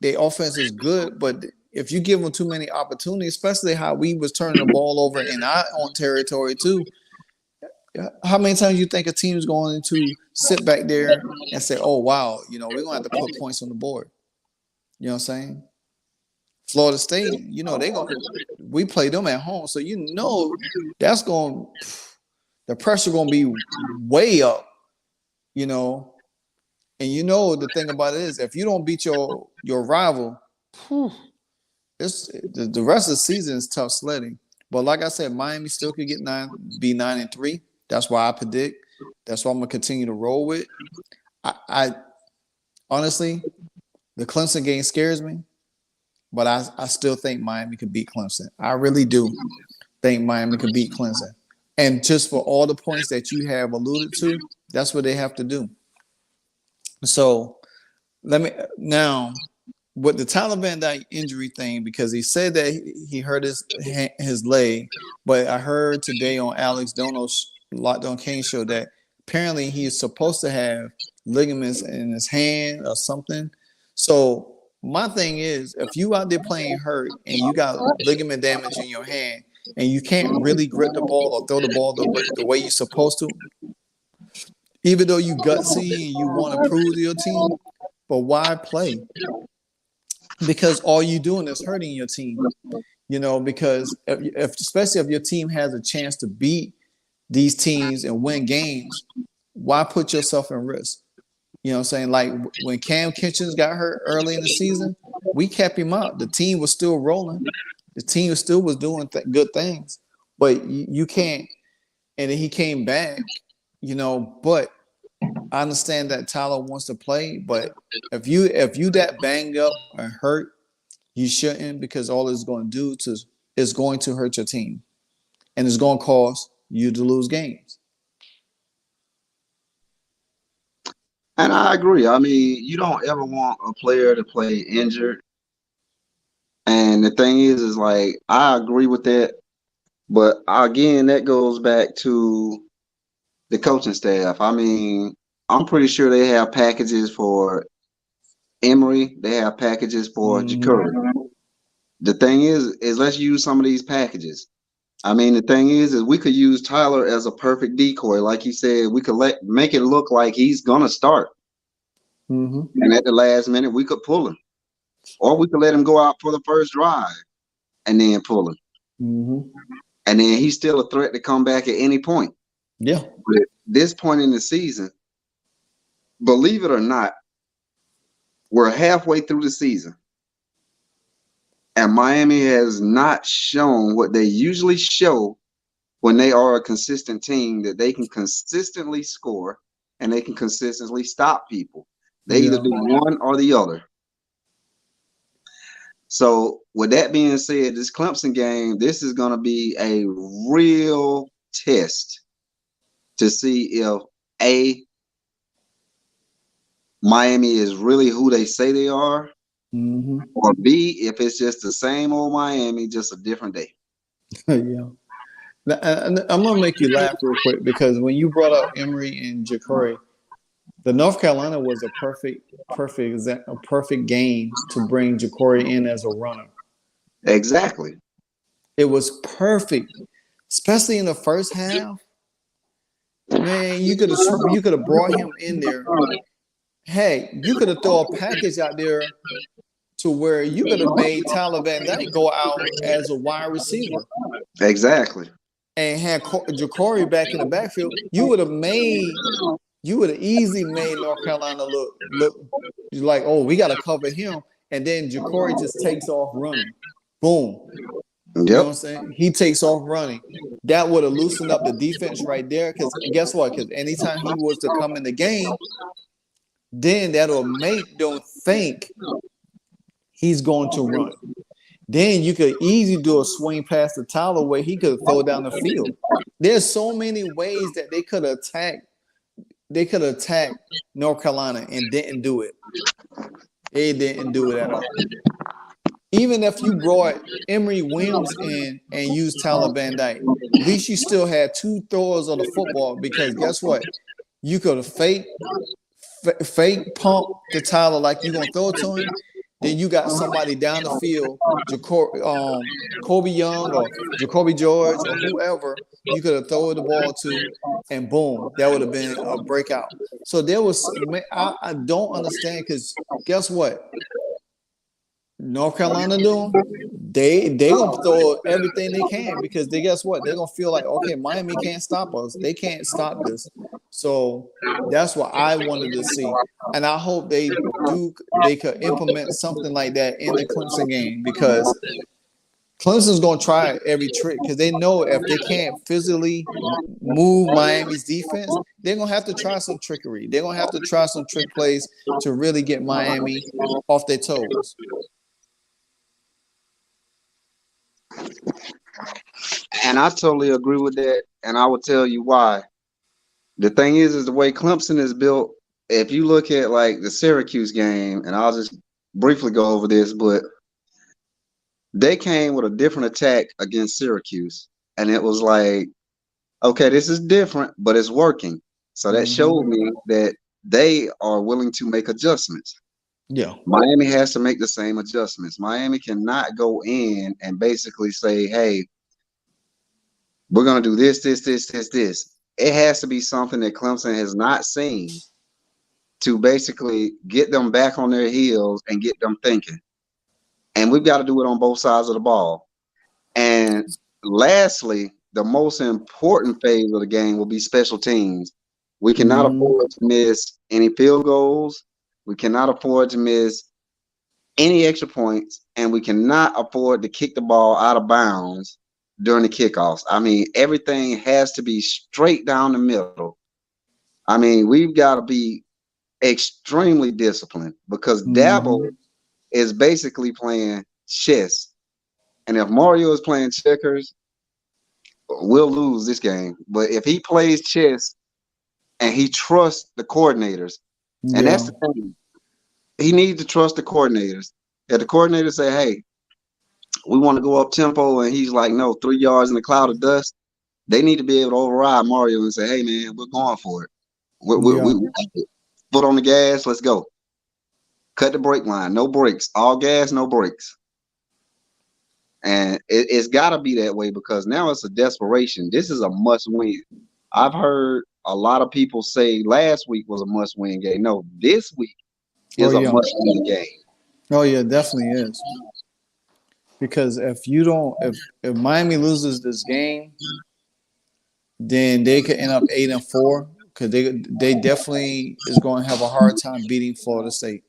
their offense is good, but if you give them too many opportunities, especially how we was turning the ball over in our own territory too, how many times you think a team is going to sit back there and say, oh, wow, we're going to have to put points on the board. You know what I'm saying? Florida State, we play them at home. So, that's the pressure going to be way up, And the thing about it is if you don't beat your rival, the rest of the season is tough sledding. But like I said, Miami still could be 9-3. That's why I predict. That's why I'm gonna continue to roll with. I honestly, the Clemson game scares me, but I still think Miami could beat Clemson. I really do think Miami could beat Clemson. And just for all the points that you have alluded to, that's what they have to do. So now with the Tyler Van Dyke injury thing, because he said that he hurt his leg, but I heard today on Alex Dono's Locked On Kane show that apparently he is supposed to have ligaments in his hand or something. So my thing is, if you out there playing hurt and you got ligament damage in your hand, and you can't really grip the ball or throw the ball the way you're supposed to, even though you gutsy and you want to prove to your team, but why play? Because all you're doing is hurting your team. Because especially if your team has a chance to beat these teams and win games, why put yourself in risk? You know what I'm saying? Like when Cam Kitchens got hurt early in the season, we kept him out. The team was still rolling. The team still was doing good things, but you can't. And then he came back, but I understand that Tyler wants to play, but if you that banged up and hurt, you shouldn't, because all it's going to do is going to hurt your team, and it's going to cause you to lose games. And I agree. I mean, you don't ever want a player to play injured. And the thing is like, I agree with that. But again, that goes back to the coaching staff. I mean, I'm pretty sure they have packages for Emory. They have packages for Jacory. The thing is let's use some of these packages. I mean, the thing is we could use Tyler as a perfect decoy. Like you said, we could make it look like he's going to start. And at the last minute, we could pull him. Or we could let him go out for the first drive and then pull him. And then he's still a threat to come back at any point. Yeah. But at this point in the season, believe it or not, we're halfway through the season. And Miami has not shown what they usually show when they are a consistent team, that they can consistently score and they can consistently stop people. They either do one or the other. So with that being said, this Clemson game, this is going to be a real test to see if Miami is really who they say they are, or B, if it's just the same old Miami, just a different day. Yeah. I'm going to make you laugh real quick, because when you brought up Emory and Jacory, the North Carolina was a perfect game to bring Jacory in as a runner. Exactly. It was perfect, especially in the first half. Man, you could have brought him in there. Hey, you could have thrown a package out there to where you could have made Tyler Van Dyke go out as a wide receiver. Exactly. And had Jacory back in the backfield. You would have easily made North Carolina look like, oh, we got to cover him. And then Jacory just takes off running. Boom. You know what I'm saying? He takes off running. That would have loosened up the defense right there. Because guess what? Because anytime he was to come in the game, then that'll make them think he's going to run. Then you could easily do a swing pass to Tyler where he could throw down the field. There's so many ways that they could attack. They could attack North Carolina and didn't do it. They didn't do it at all. Even if you brought Emory Williams in and used Tyler Van Dyke, at least you still had two throwers of the football, because guess what? You could have fake pump to Tyler like you're going to throw it to him. Then you got somebody down the field, Kobe Young or Jacoby George or whoever, you could have thrown the ball to, and boom, that would have been a breakout. So there was, I don't understand, because guess what? North Carolina doing, they gonna throw everything they can, because guess what? They're gonna feel like, okay, Miami can't stop us. They can't stop this. So that's what I wanted to see. And I hope they could implement something like that in the Clemson game, because Clemson's gonna try every trick, because they know if they can't physically move Miami's defense, they're gonna have to try some trickery. They're gonna have to try some trick plays to really get Miami off their toes. And I totally agree with that, and I will tell you why. The thing is the way Clemson is built. If you look at like the Syracuse game, and I'll just briefly go over this, but they came with a different attack against Syracuse, and it was like, okay, this is different, but it's working. So that showed me that they are willing to make adjustments. Yeah, Miami has to make the same adjustments. Miami cannot go in and basically say, hey, we're going to do this, this, this, this, this. It has to be something that Clemson has not seen to basically get them back on their heels and get them thinking. And we've got to do it on both sides of the ball. And lastly, the most important phase of the game will be special teams. We cannot afford to miss any field goals. We cannot afford to miss any extra points, and we cannot afford to kick the ball out of bounds during the kickoffs. I mean, everything has to be straight down the middle. I mean, we've got to be extremely disciplined because Dabo is basically playing chess. And if Mario is playing checkers, we'll lose this game. But if he plays chess and he trusts the coordinators, and that's the thing, he needs to trust the coordinators. If the coordinators say, hey, we want to go up tempo, and he's like, no, 3 yards in a cloud of dust, they need to be able to override Mario and say, hey, man, we're going for it. We foot on the gas, let's go. Cut the brake line, no brakes, all gas, no brakes. And it's got to be that way because now it's a desperation. This is a must-win. I've heard a lot of people say last week was a must-win game. No, this week is a must-win game. Oh yeah, definitely is. Because if Miami loses this game, then they could end up 8-4 because they definitely is going to have a hard time beating Florida State.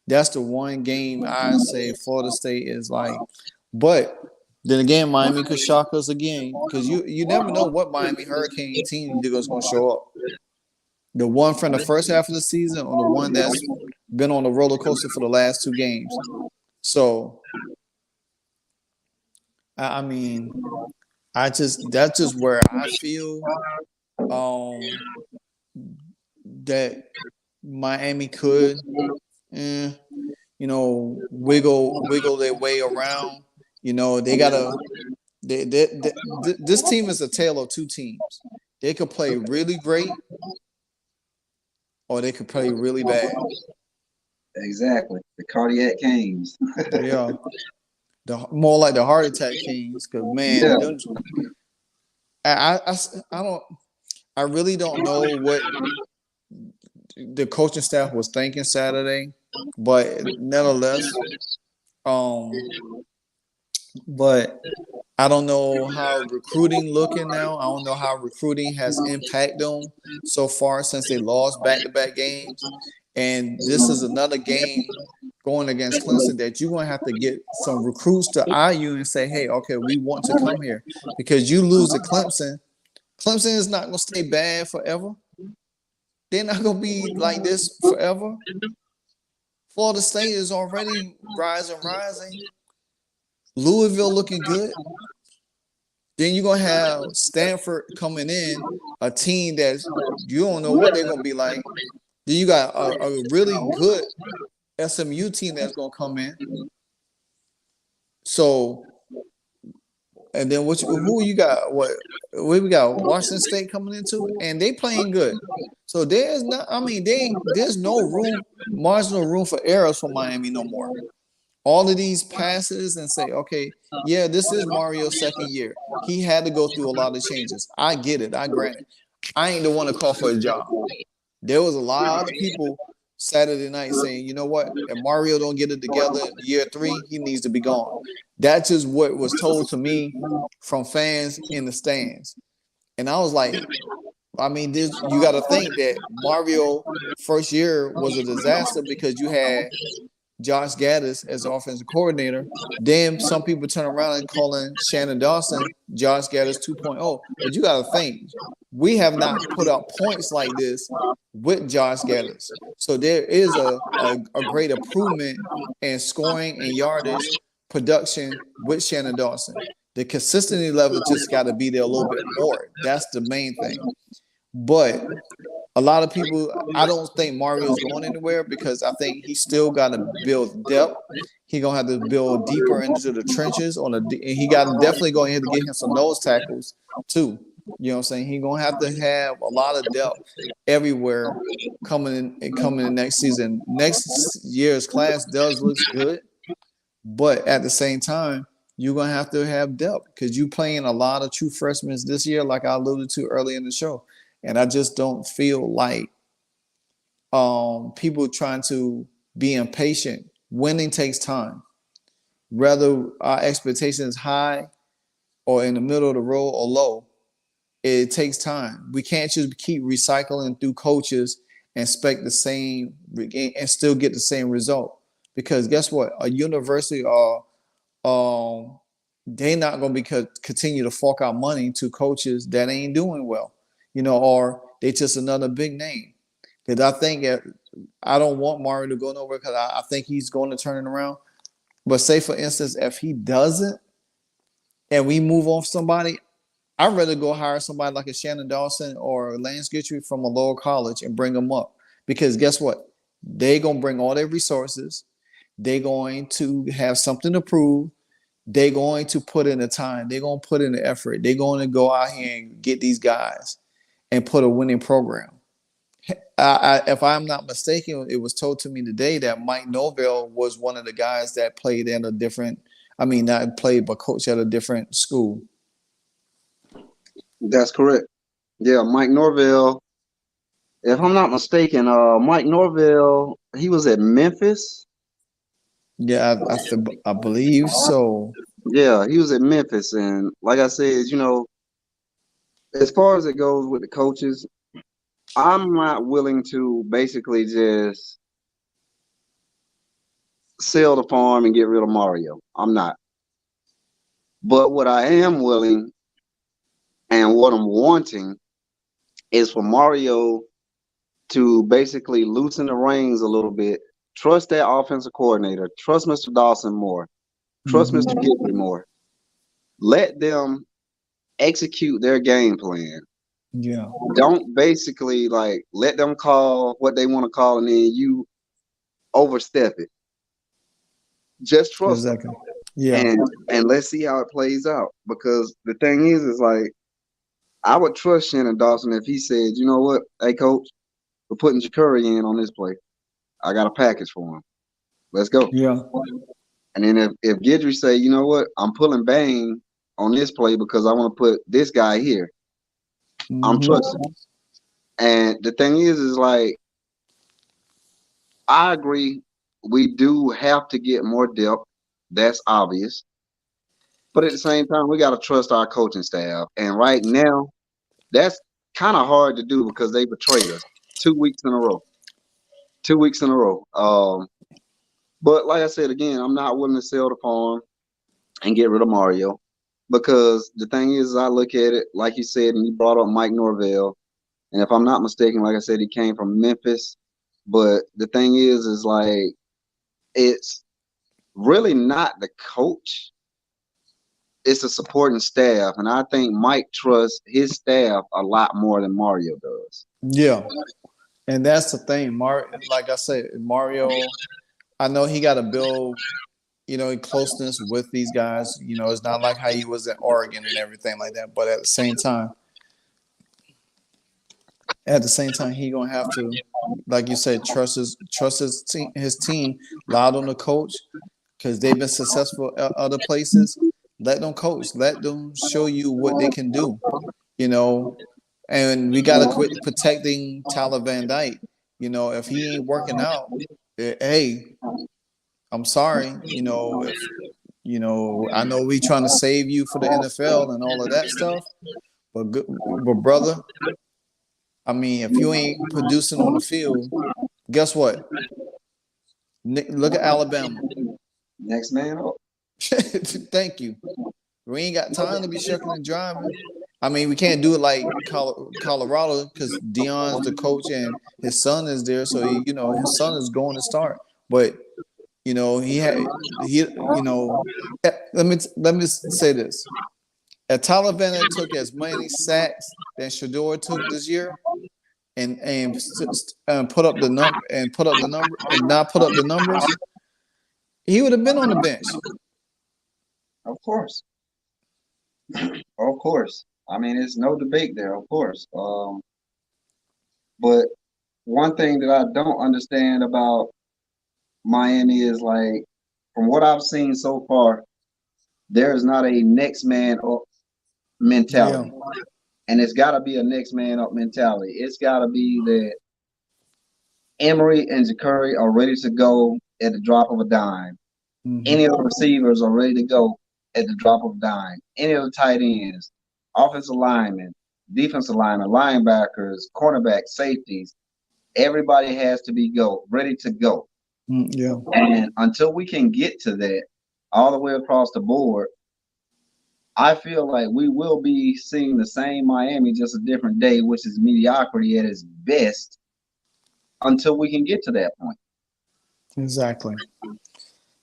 That's the one game I say Florida State is like. But then again, Miami could shock us again because you never know what Miami Hurricane team is going to show up. The one from the first half of the season or the one that's been on the roller coaster for the last 2 games. So, I mean, that's just where I feel that Miami could, wiggle their way around. They gotta. This team is a tale of 2 teams. They could play really great, or they could play really bad. Exactly, the cardiac Canes. Yeah, more like the heart attack Kings. Because man, I really don't know what the coaching staff was thinking Saturday, but nonetheless, but I don't know how recruiting looking now. I don't know how recruiting has impacted them so far since they lost back-to-back games. And this is another game going against Clemson that you're going to have to get some recruits to eye you and say, hey, okay, we want to come here. Because you lose to Clemson. Clemson is not going to stay bad forever. They're not going to be like this forever. Florida State is already rising. Louisville looking good. Then you're going to have Stanford coming in, a team that you don't know what they're going to be like. Then you got a really good SMU team that's going to come in. So, and then who you got? We got Washington State coming into it, and they playing good. So there's no marginal room for errors for Miami no more. All of these passes and say, okay, yeah, this is Mario's second year. He had to go through a lot of changes. I get it. I grant it. I ain't the one to call for a job. There was a lot of people Saturday night saying, you know what, if Mario don't get it together year 3, he needs to be gone. That's just what was told to me from fans in the stands. And I was like, I mean, you got to think that Mario first year was a disaster because you had Josh Gaddis as offensive coordinator. Then some people turn around and calling Shannon Dawson Josh Gaddis 2.0. But you got to think, we have not put up points like this with Josh Gaddis. So there is a great improvement in scoring and yardage production with Shannon Dawson. The consistency level just got to be there a little bit more. That's the main thing. But a lot of people, I don't think Mario's going anywhere because I think he's still got to build depth. He's going to have to build deeper into the trenches. And he got to definitely go ahead to get him some nose tackles too. You know what I'm saying? He's going to have a lot of depth everywhere coming in next season. Next year's class does look good. But at the same time, you're gonna have to have depth because you playing a lot of true freshmen this year, like I alluded to early in the show. And I just don't feel like people trying to be impatient. Winning takes time. Whether our expectation is high or in the middle of the road or low, it takes time. We can't just keep recycling through coaches and expect the same and still get the same result. Because guess what? A university or they not gonna be continue to fork out money to coaches that ain't doing well, or they just another big name. Because I think I don't want Mario to go nowhere because I think he's going to turn it around. But say for instance, if he doesn't, and we move on somebody, I'd rather go hire somebody like a Shannon Dawson or Lance Guthrie from a lower college and bring them up. Because guess what? They're going to bring all their resources. They're going to have something to prove. They're going to put in the time. They're going to put in the effort. They're going to go out here and get these guys and put a winning program. If I'm not mistaken, it was told to me today that Mike Norvell was one of the guys that played in a different, not played, but coached at a different school. That's correct. Yeah, Mike Norvell. If I'm not mistaken, Mike Norvell, he was at Memphis. Yeah, I believe so. Yeah, he was at Memphis, and like I said, as far as it goes with the coaches, I'm not willing to basically just sell the farm and get rid of Mario. I'm not. But what I am willing and what I'm wanting is for Mario to basically loosen the reins a little bit, trust that offensive coordinator, trust Mr. Dawson more, trust Mr. Guthrie more. Let them execute their game plan. Yeah. Don't basically let them call what they want to call and then you overstep it. Just trust them. Yeah. And let's see how it plays out. Because the thing is I would trust Shannon Dawson if he said, you know what, hey coach, we're putting Ja'Curry in on this play. I got a package for him. Let's go. Yeah. And then if Guidry say, you know what, I'm pulling Bane on this play because I want to put this guy here, I'm trusting. And the thing is I agree. We do have to get more depth. That's obvious. But at the same time, we got to trust our coaching staff. And right now, that's kind of hard to do because they betrayed us 2 weeks in a row. 2 weeks in a row. But like I said, again, I'm not willing to sell the farm and get rid of Mario because the thing is, I look at it, like you said, and you brought up Mike Norvell. And if I'm not mistaken, like I said, he came from Memphis. But the thing is it's really not the coach. It's a supporting staff. And I think Mike trusts his staff a lot more than Mario does. Yeah. And that's the thing. Like I said, Mario, I know he got to build, closeness with these guys. It's not like how he was at Oregon and everything like that. But at the same time, he gonna have to, like you said, trust his team, loud on the coach, because they've been successful at other places. Let them coach. Let them show you what they can do. And we gotta quit protecting Tyler Van Dyke. If he ain't working out, hey, I'm sorry. I know we trying to save you for the NFL and all of that stuff, but brother, if you ain't producing on the field, guess what? Look at Alabama. Next man up. Thank you. We ain't got time to be shucking and driving. We can't do it like Colorado because Deion's the coach and his son is there, so his son is going to start. But let me say this: if Tyler Van Dyke took as many sacks than Shedeur took this year, and put up the number and not put up the numbers, he would have been on the bench. Of course. Of course. There's no debate there, of course. But one thing that I don't understand about Miami is from what I've seen so far, there is not a next man up mentality. Yeah. And it's got to be a next man up mentality. It's got to be that Emory and Ja'Cory are ready to go at the drop of a dime. Mm-hmm. Any of the receivers are ready to go at the drop of a dime. Any of the tight ends, offensive linemen, defensive linemen, linebackers, cornerbacks, safeties, everybody has to be ready to go. Yeah. And until we can get to that all the way across the board, I feel like we will be seeing the same Miami, just a different day, which is mediocrity at its best, until we can get to that point. Exactly.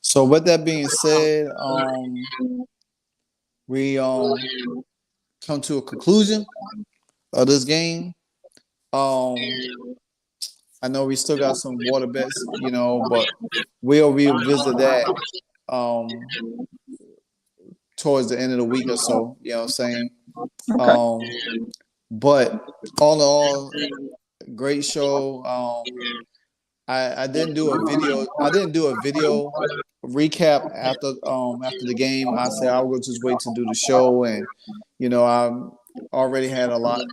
So with that being said, we come to a conclusion of this game. I know we still got some water bets, but we'll revisit that towards the end of the week or so. You know what I'm saying? Okay. But all in all, great show. I didn't do a video. I didn't do a video recap after the game. I said I would just wait to do the show, and I already had a lot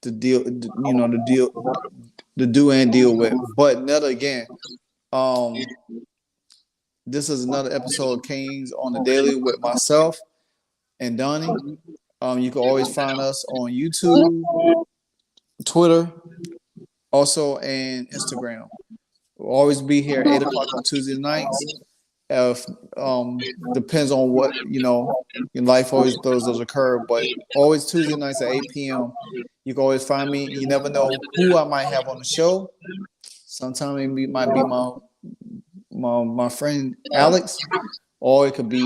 to deal. To do and deal with. But not again. This is another episode of Canes on the Daily with myself and Donnie. You can always find us on YouTube, Twitter, also and Instagram. We'll always be here 8 o'clock on Tuesday nights. Depends on what, in life always throws those occur, but always Tuesday nights at 8 p.m. You can always find me. You never know who I might have on the show. Sometimes it might be my friend Alex, or it could be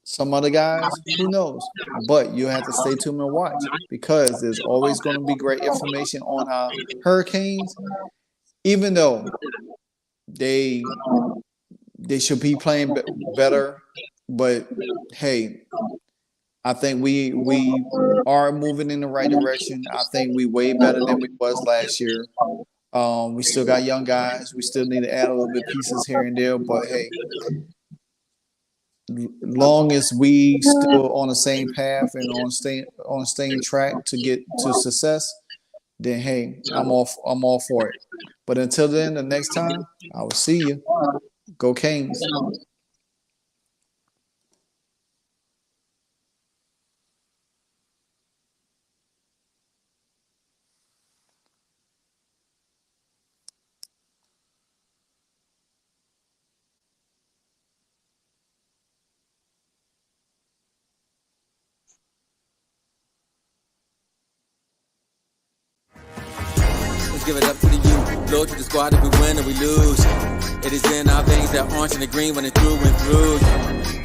some other guys. Who knows? But you have to stay tuned and watch, because there's always going to be great information on our Hurricanes, even though they should be playing better. But hey, I think we are moving in the right direction. I think we way better than we was last year. We still got young guys. We still need to add a little bit pieces here and there. But hey, long as we still on the same path and on staying track to get to success, then hey, I'm all for it. But until then, the next time, I will see you. Go Canes. Let's give it up to the youth. Loyal to the squad if we win or we lose. It is in our veins that orange and the green running through and through.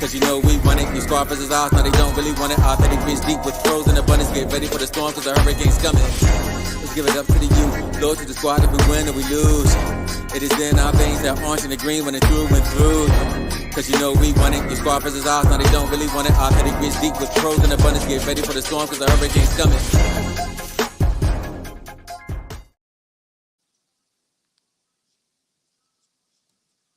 Cause we want it. Your squad versus ours, now they don't really want it. Authentic greens deep with frozen abundance. Get ready for the storm cause the hurricane's coming. Let's give it up to the youth. Loyal to the squad if we win or we lose. It is in our veins that orange and the green running through and through. Cause we want it. Your squad versus ours, now they don't really want it. Authentic greens deep with frozen abundance. Get ready for the storm cause the hurricane's coming.